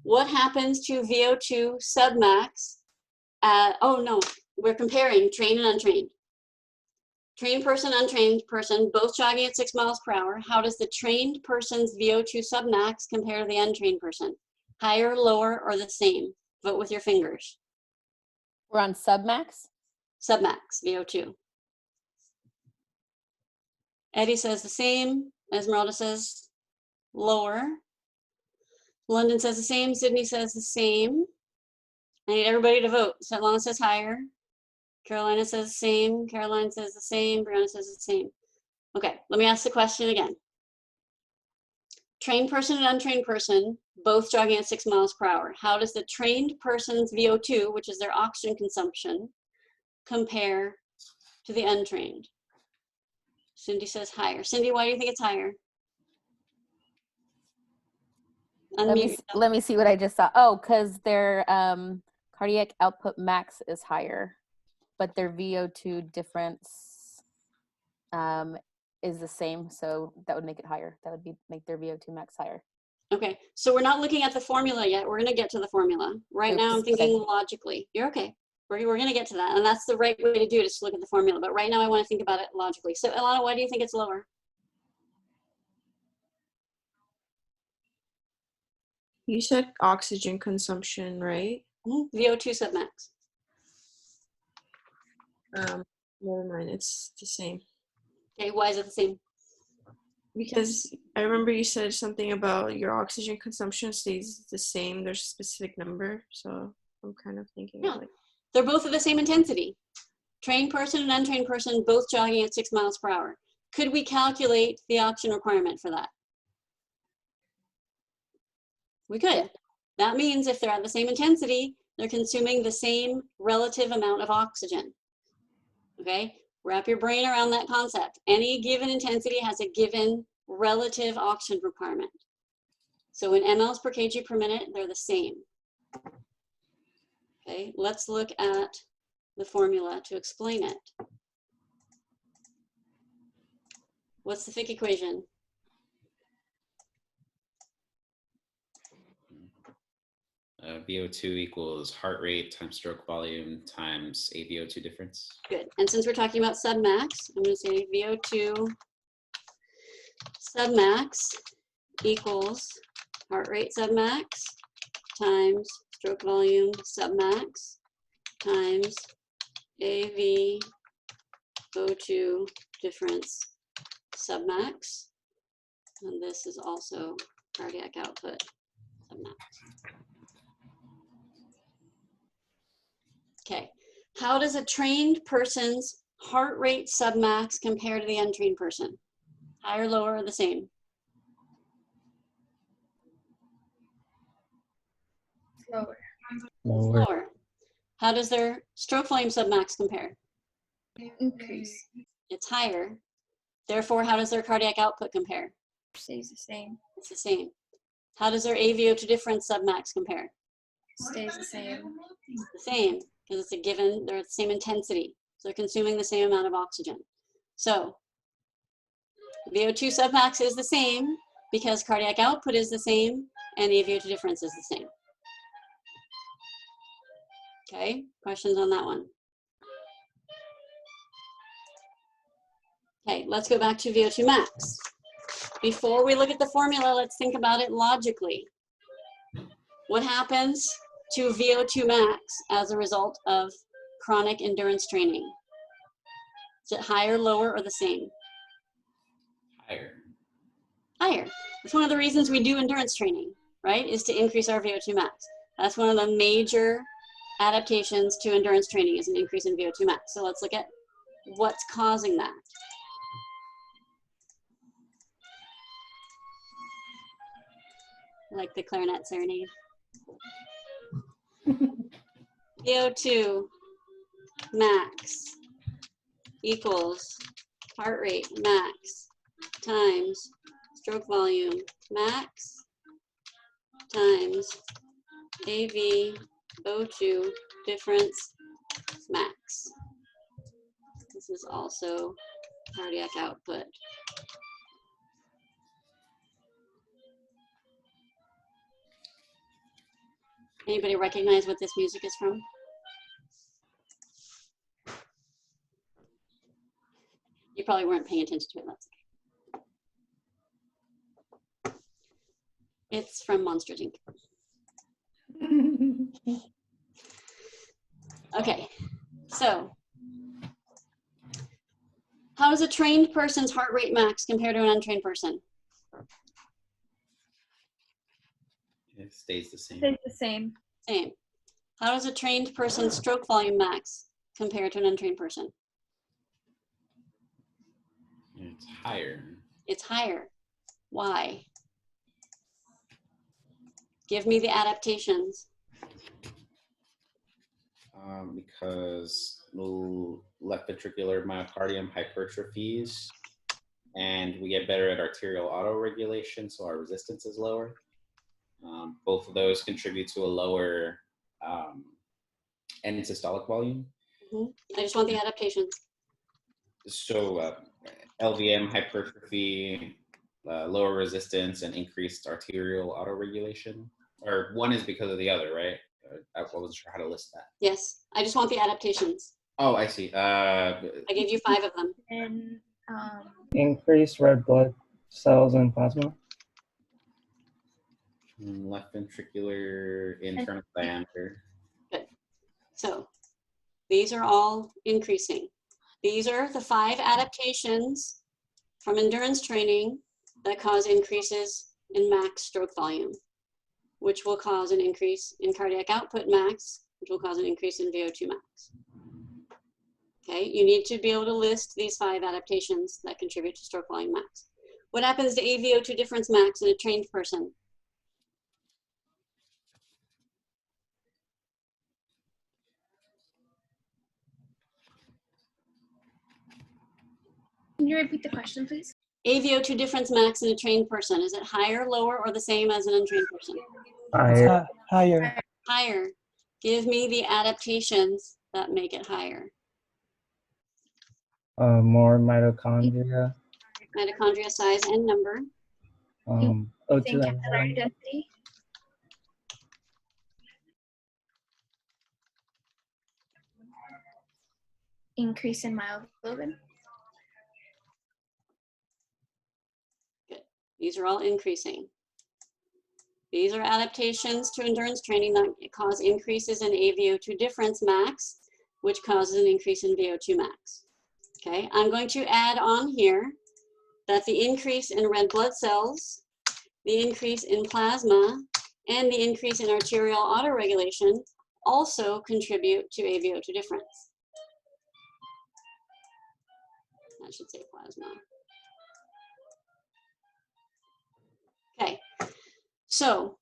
What happens to VO2 submax? Oh no, we're comparing trained and untrained. Trained person, untrained person, both jogging at 6 miles per hour. How does the trained person's VO2 submax compare to the untrained person? Higher, lower, or the same? Vote with your fingers. We're on submax? Submax, VO2. Eddie says the same. Esmeralda says lower. London says the same. Sydney says the same. I need everybody to vote. Svetlana says higher. Carolina says the same. Caroline says the same. Brianna says the same. Okay, let me ask the question again. Trained person and untrained person, both jogging at 6 miles per hour. How does the trained person's VO2, which is their oxygen consumption, compare to the untrained? Cindy says higher. Cindy, why do you think it's higher? Let me see what I just saw. Oh, because their cardiac output max is higher, but their VO2 difference is the same, so that would make it higher. That would make their VO2 max higher. Okay, so we're not looking at the formula yet. We're gonna get to the formula. Right now I'm thinking logically. You're okay. We're gonna get to that, and that's the right way to do it, is to look at the formula. But right now I wanna think about it logically. So Ilana, why do you think it's lower? You said oxygen consumption, right? VO2 submax. Never mind, it's the same. Okay, why is it the same? Because I remember you said something about your oxygen consumption stays the same. There's a specific number, so I'm kind of thinking Yeah, like they're both at the same intensity. Trained person and untrained person, both jogging at 6 miles per hour. Could we calculate the oxygen requirement for that? We could. That means if they're at the same intensity, they're consuming the same relative amount of oxygen. Okay, wrap your brain around that concept. Any given intensity has a given relative oxygen requirement. So in mLs per kg per minute, they're the same. Okay, let's look at the formula to explain it. What's the Fick equation? VO2 equals heart rate times stroke volume times AVO2 difference. Good. And since we're talking about submax, I'm going to say VO2 submax equals heart rate submax times stroke volume submax times AVO2 difference submax. And this is also cardiac output submax. Okay, how does a trained person's heart rate submax compare to the untrained person? Higher, lower, or the same? Lower. Lower. How does their stroke volume submax compare? Increase. It's higher. Therefore, how does their cardiac output compare? Stays the same. It's the same. How does their AVO2 difference submax compare? Stays the same. It's the same, because it's a given, they're at the same intensity. So they're consuming the same amount of oxygen. So VO2 submax is the same because cardiac output is the same and AVO2 difference is the same. Okay, questions on that one? Okay, let's go back to VO2 max. Before we look at the formula, let's think about it logically. What happens to VO2 max as a result of chronic endurance training? Is it higher, lower, or the same? Higher. Higher. It's one of the reasons we do endurance training, right? Is to increase our VO2 max. That's one of the major adaptations to endurance training, is an increase in VO2 max. So let's look at what's causing that. Like the clarinet serenade. VO2 max equals heart rate max times stroke volume max times AVO2 difference max. This is also cardiac output. Anybody recognize what this music is from? You probably weren't paying attention to it. That's okay. It's from Monsters, Inc. Okay, so how does a trained person's heart rate max compare to an untrained person? It stays the same. Stays the same. Same. How does a trained person's stroke volume max compare to an untrained person? It's higher. It's higher. Why? Give me the adaptations. Because left ventricular myocardium hypertrophies, and we get better at arterial autoregulation, so our resistance is lower. Both of those contribute to a lower end systolic volume. I just want the adaptations. So LVM hypertrophy, lower resistance, and increased arterial autoregulation. Or one is because of the other, right? I wasn't sure how to list that. Yes, I just want the adaptations. Oh, I see. I gave you 5 of them. And Increased red blood cells and plasma. Left ventricular internal diameter. Good. So these are all increasing. These are the 5 adaptations from endurance training that cause increases in max stroke volume, which will cause an increase in cardiac output max, which will cause an increase in VO2 max. Okay, you need to be able to list these 5 adaptations that contribute to stroke volume max. What happens to AVO2 difference max in a trained person? can you repeat the question, please? AVO2 difference max in a trained person, is it higher, lower, or the same as an untrained person? It's higher. Higher. Give me the adaptations that make it higher. More mitochondria. Mitochondria size and number. O2 Capillary enzyme. density. Increase in myoglobin. Good. These are all increasing. These are adaptations to endurance training that cause increases in AVO2 difference max, which causes an increase in VO2 max. Okay, I'm going to add on here that the increase in red blood cells, the increase in plasma, and the increase in arterial autoregulation also contribute to AVO2 difference. I should say plasma. Okay, so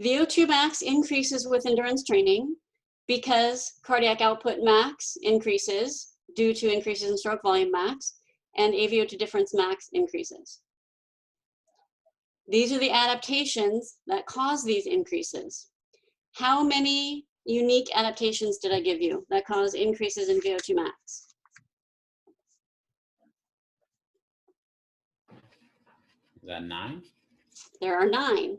VO2 max increases with endurance training because cardiac output max increases due to increases in stroke volume max, and AVO2 difference max increases. These are the adaptations that cause these increases. How many unique adaptations did I give you that cause increases in VO2 max? Is that 9? There are 9.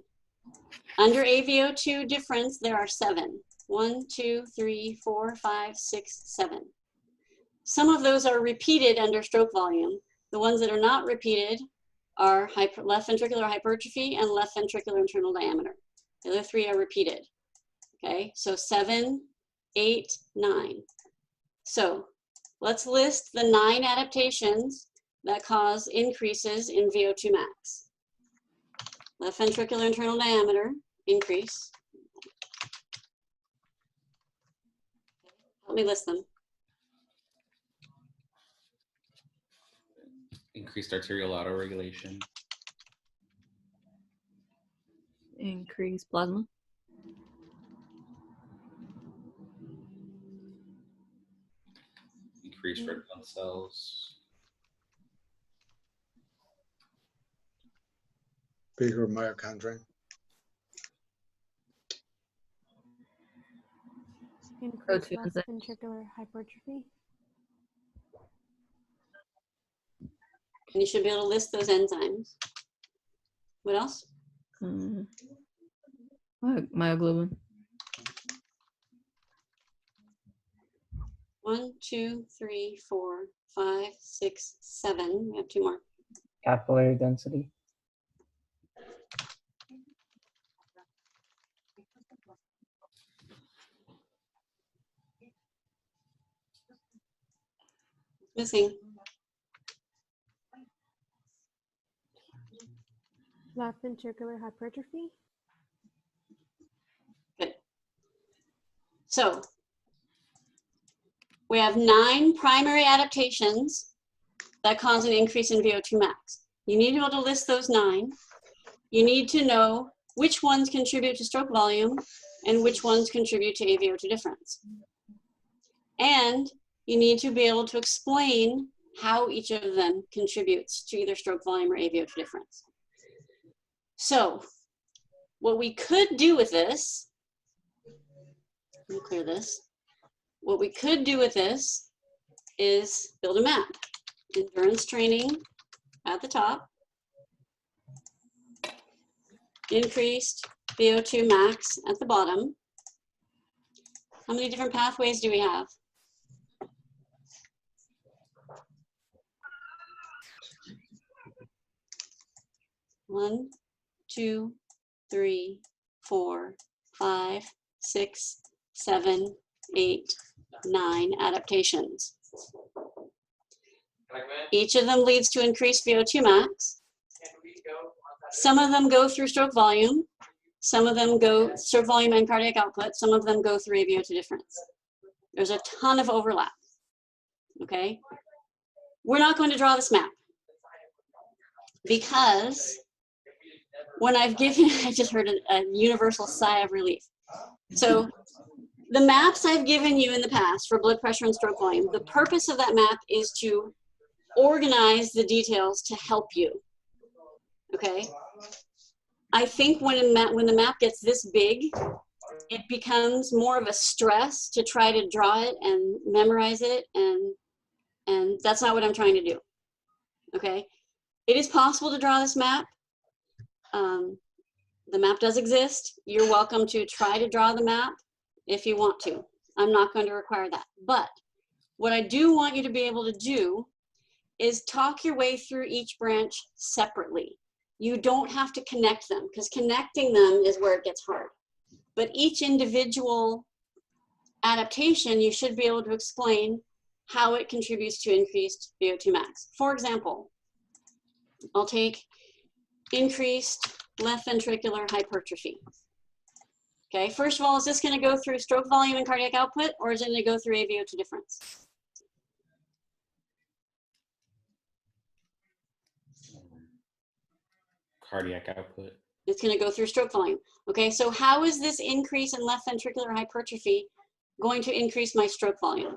Under AVO2 difference, there are 7. 1, 2, 3, 4, 5, 6, 7. Some of those are repeated under stroke volume. The ones that are not repeated are left ventricular hypertrophy and left ventricular internal diameter. The other 3 are repeated. Okay, so 7 8, 9. So let's list the 9 adaptations that cause increases in VO2 max. Left ventricular internal diameter, increase. Let me list them. Increased arterial autoregulation. Increase plasma. Increased red blood cells. Bigger mitochondria. Increased left ventricular hypertrophy. And you should be able to list those enzymes. What else? Myoglobin. 1, 2, 3, 4, 5, 6, 7. We have 2 more. Capillary density. Missing. Left ventricular hypertrophy. Good. So we have 9 primary adaptations that cause an increase in VO2 max. You need to be able to list those 9. You need to know which ones contribute to stroke volume and which ones contribute to AVO2 difference. And you need to be able to explain how each of them contributes to either stroke volume or AVO2 difference. So what we could do with this, let me clear this. What we could do with this is build a map. Endurance training at the top. Increased VO2 max at the bottom. How many different pathways do we have? One, 2, 3, 4, 5, 6, 7, 8, 9 adaptations. Each of them leads to increased VO2 max. Some of them go through stroke volume. Some of them go stroke volume and cardiac output. Some of them go through AVO2 difference. There's a ton of overlap, okay? We're not going to draw this map because when I've given, I just heard a universal sigh of relief. So the maps I've given you in the past for blood pressure and stroke volume, the purpose of that map is to organize the details to help you, okay? I think when the map gets this big, it becomes more of a stress to try to draw it and memorize it, and that's not what I'm trying to do, okay? It is possible to draw this map. The map does exist. You're welcome to try to draw the map if you want to. I'm not going to require that. But what I do want you to be able to do is talk your way through each branch separately. You don't have to connect them because connecting them is where it gets hard. But each individual adaptation, you should be able to explain how it contributes to increased VO2 max. For example, I'll take increased left ventricular hypertrophy. Okay, first of all, is this going to go through stroke volume and cardiac output, or is it going to go through AVO2 difference? Cardiac output. It's going to go through stroke volume. Okay, so how is this increase in left ventricular hypertrophy going to increase my stroke volume?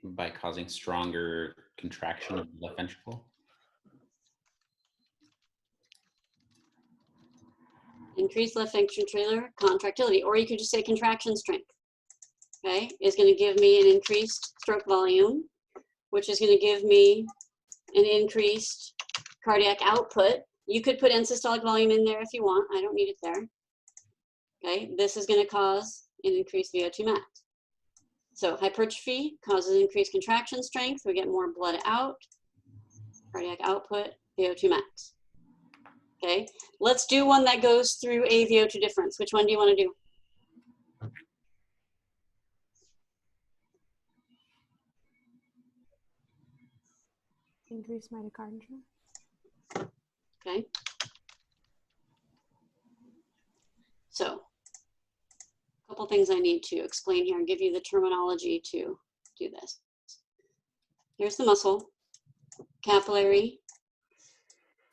By causing stronger contraction of the left ventricle. Increased left ventricular contractility, or you could just say contraction strength. Okay, is going to give me an increased stroke volume, which is going to give me an increased cardiac output. You could put end systolic volume in there if you want. I don't need it there. Okay, this is going to cause an increased VO2 max. So hypertrophy causes increased contraction strength. We get more blood out, cardiac output, VO2 max. Okay, let's do one that goes through AVO2 difference. Which one do you want to do? Increase mitochondria. Okay. So, a couple things I need to explain here and give you the terminology to do this. Here's the muscle, capillary,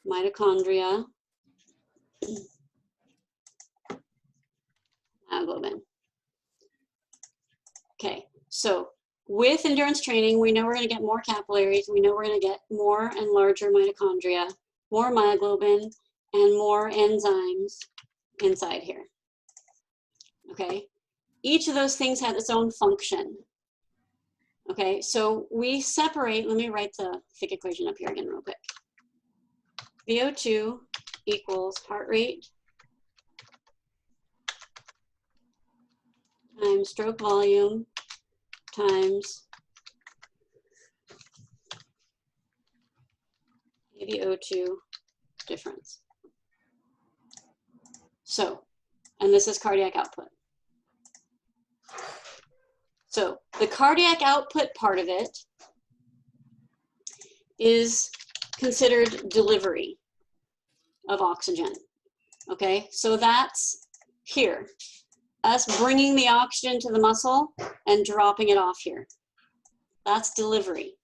mitochondria, myoglobin. Okay, so with endurance training, we know we're going to get more capillaries, we know we're going to get more and larger mitochondria, more myoglobin, and more enzymes inside here. Okay, each of those things has its own function. Okay, so we separate, let me write the Fick equation up here again real quick. VO2 equals heart rate times stroke volume times VO2 difference. So, and this is cardiac output. So the cardiac output part of it is considered delivery of oxygen. Okay, so that's here, us bringing the oxygen to the muscle and dropping it off here. That's delivery.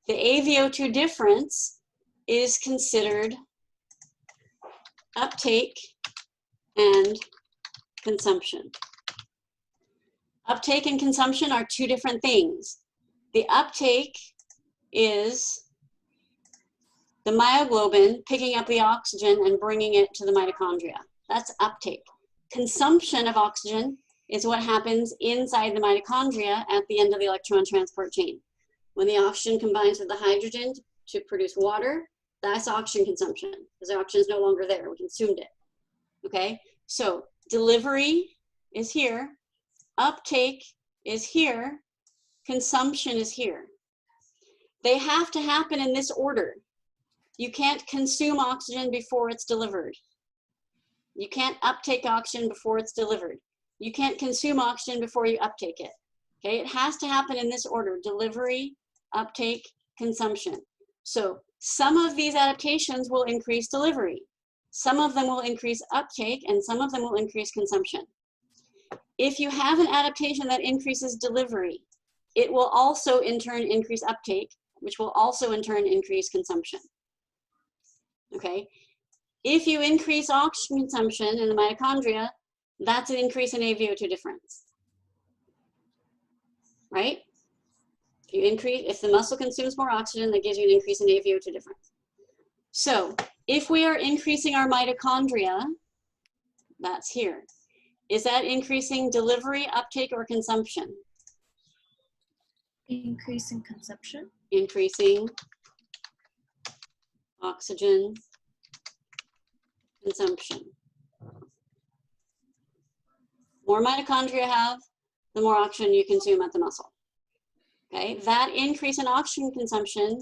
The AVO2 difference is considered uptake and consumption. Uptake and consumption are two different things. The uptake is the myoglobin picking up the oxygen and bringing it to the mitochondria. That's uptake. Consumption of oxygen is what happens inside the mitochondria at the end of the electron transport chain. When the oxygen combines with the hydrogen to produce water, that's oxygen consumption, because the oxygen is no longer there, we consumed it. Okay, so delivery is here, uptake is here, consumption is here. They have to happen in this order. You can't consume oxygen before it's delivered. You can't uptake oxygen before it's delivered. You can't consume oxygen before you uptake it. Okay, it has to happen in this order: delivery, uptake, consumption. So some of these adaptations will increase delivery. Some of them will increase uptake, and some of them will increase consumption. If you have an adaptation that increases delivery, it will also in turn increase uptake, which will also in turn increase consumption. Okay, if you increase oxygen consumption in the mitochondria, that's an increase in AVO2 difference, right? If the muscle consumes more oxygen, that gives you an increase in AVO2 difference. So if we are increasing our mitochondria, that's here. Is that increasing delivery, uptake, or consumption? Increasing consumption. Increasing oxygen consumption. More mitochondria have, the more oxygen you consume at the muscle. Okay, that increase in oxygen consumption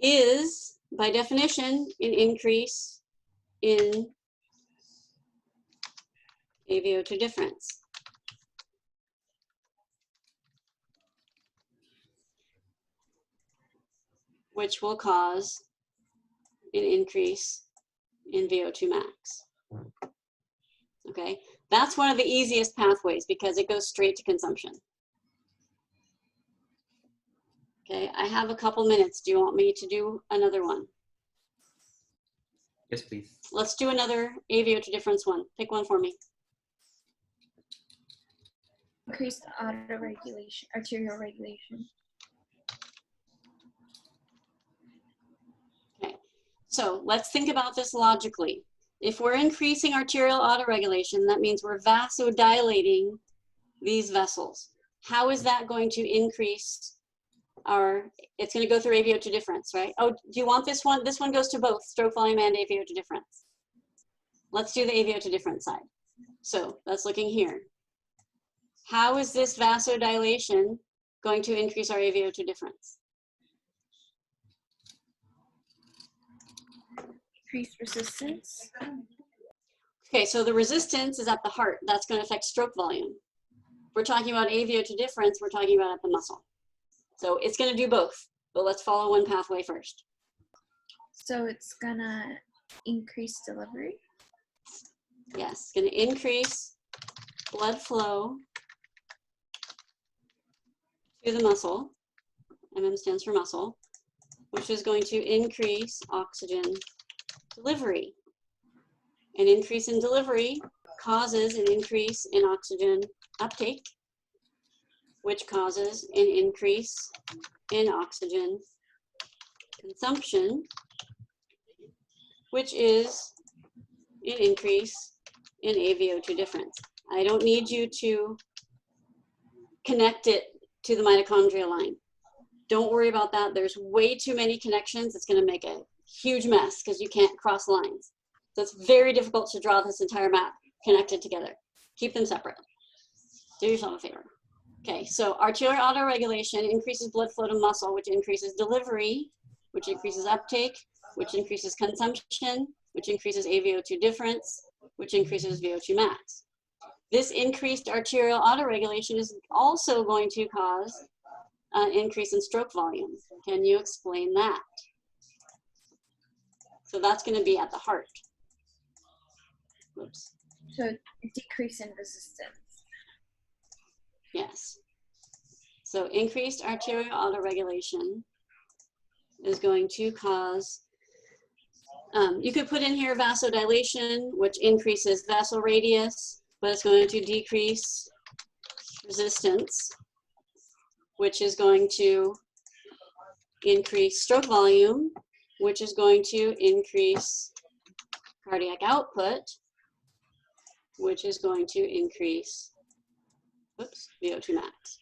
is, by definition, an increase in AVO2 difference. Which will cause an increase in VO2 max. Okay, that's one of the easiest pathways because it goes straight to consumption. Okay, I have a couple minutes. Do you want me to do another one? Yes, please. Let's do another AVO2 difference one. Pick one for me. Increase the auto-regulation, arterial regulation. Okay, so let's think about this logically. If we're increasing arterial autoregulation, that means we're vasodilating these vessels. How is that going to increase our, it's going to go through AVO2 difference, right? Oh, do you want this one? This one goes to both stroke volume and AVO2 difference. Let's do the AVO2 difference side. So that's looking here. How is this vasodilation going to increase our AVO2 difference? Decreased resistance. Okay, so the resistance is at the heart. That's going to affect stroke volume. We're talking about AVO2 difference. We're talking about at the muscle. So it's going to do both, but let's follow one pathway first. So it's gonna increase delivery. Yes, going to increase blood flow to the muscle. MM stands for muscle, which is going to increase oxygen delivery. An increase in delivery causes an increase in oxygen uptake, which causes an increase in oxygen consumption, which is an increase in AVO2 difference. I don't need you to connect it to the mitochondria line. Don't worry about that. There's way too many connections. It's going to make a huge mess because you can't cross lines. So it's very difficult to draw this entire map connected together. Keep them separate. Do yourself a favor. Okay, so arterial autoregulation increases blood flow to muscle, which increases delivery, which increases uptake, which increases consumption, which increases AVO2 difference, which increases VO2 max. This increased arterial autoregulation is also going to cause an increase in stroke volume. Can you explain that? So that's going to be at the heart. Oops. So decrease in resistance. Yes. So increased arterial autoregulation is going to cause, you could put in here vasodilation, which increases vessel radius, but it's going to decrease resistance, which is going to increase stroke volume, which is going to increase cardiac output, which is going to increase, oops, VO2 max.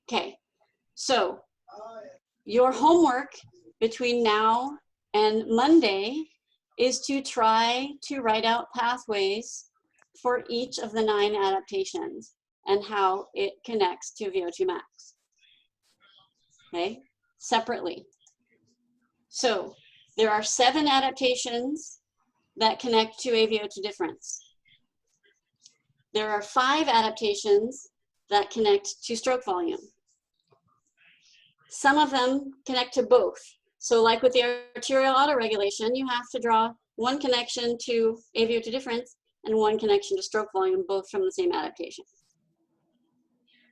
Okay, so your homework between now and Monday is to try to write out pathways for each of the 9 adaptations and how it connects to VO2 max. Okay, separately. So there are 7 adaptations that connect to AVO2 difference. There are 5 adaptations that connect to stroke volume. Some of them connect to both. So like with the arterial autoregulation, you have to draw one connection to AVO2 difference and one connection to stroke volume, both from the same adaptation.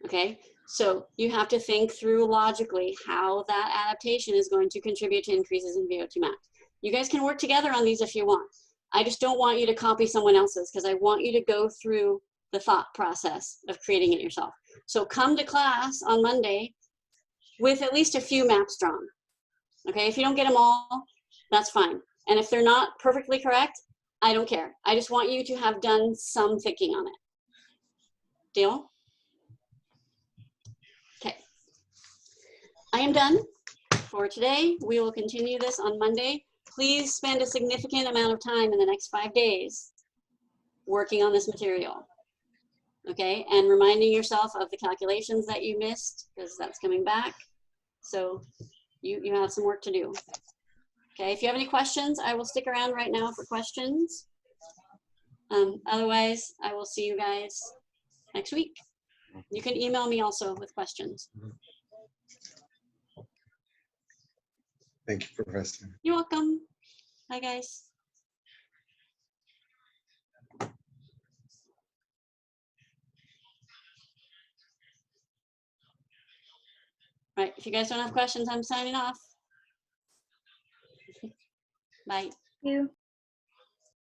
Okay, so you have to think through logically how that adaptation is going to contribute to increases in VO2 max. You guys can work together on these if you want. I just don't want you to copy someone else's because I want you to go through the thought process of creating it yourself. So come to class on Monday with at least a few maps drawn. Okay, if you don't get them all, that's fine. And if they're not perfectly correct, I don't care. I just want you to have done some thinking on it. Deal? Okay. I am done for today. We will continue this on Monday. Please spend a significant amount of time in the next 5 days working on this material. Okay, and reminding yourself of the calculations that you missed because that's coming back. So you have some work to do. Okay, if you have any questions, I will stick around right now for questions. Otherwise, I will see you guys next week. You can email me also with questions. Thank you, Professor. You're welcome. Bye, guys. All right, if you guys don't have questions, I'm signing off. Bye. Thank you.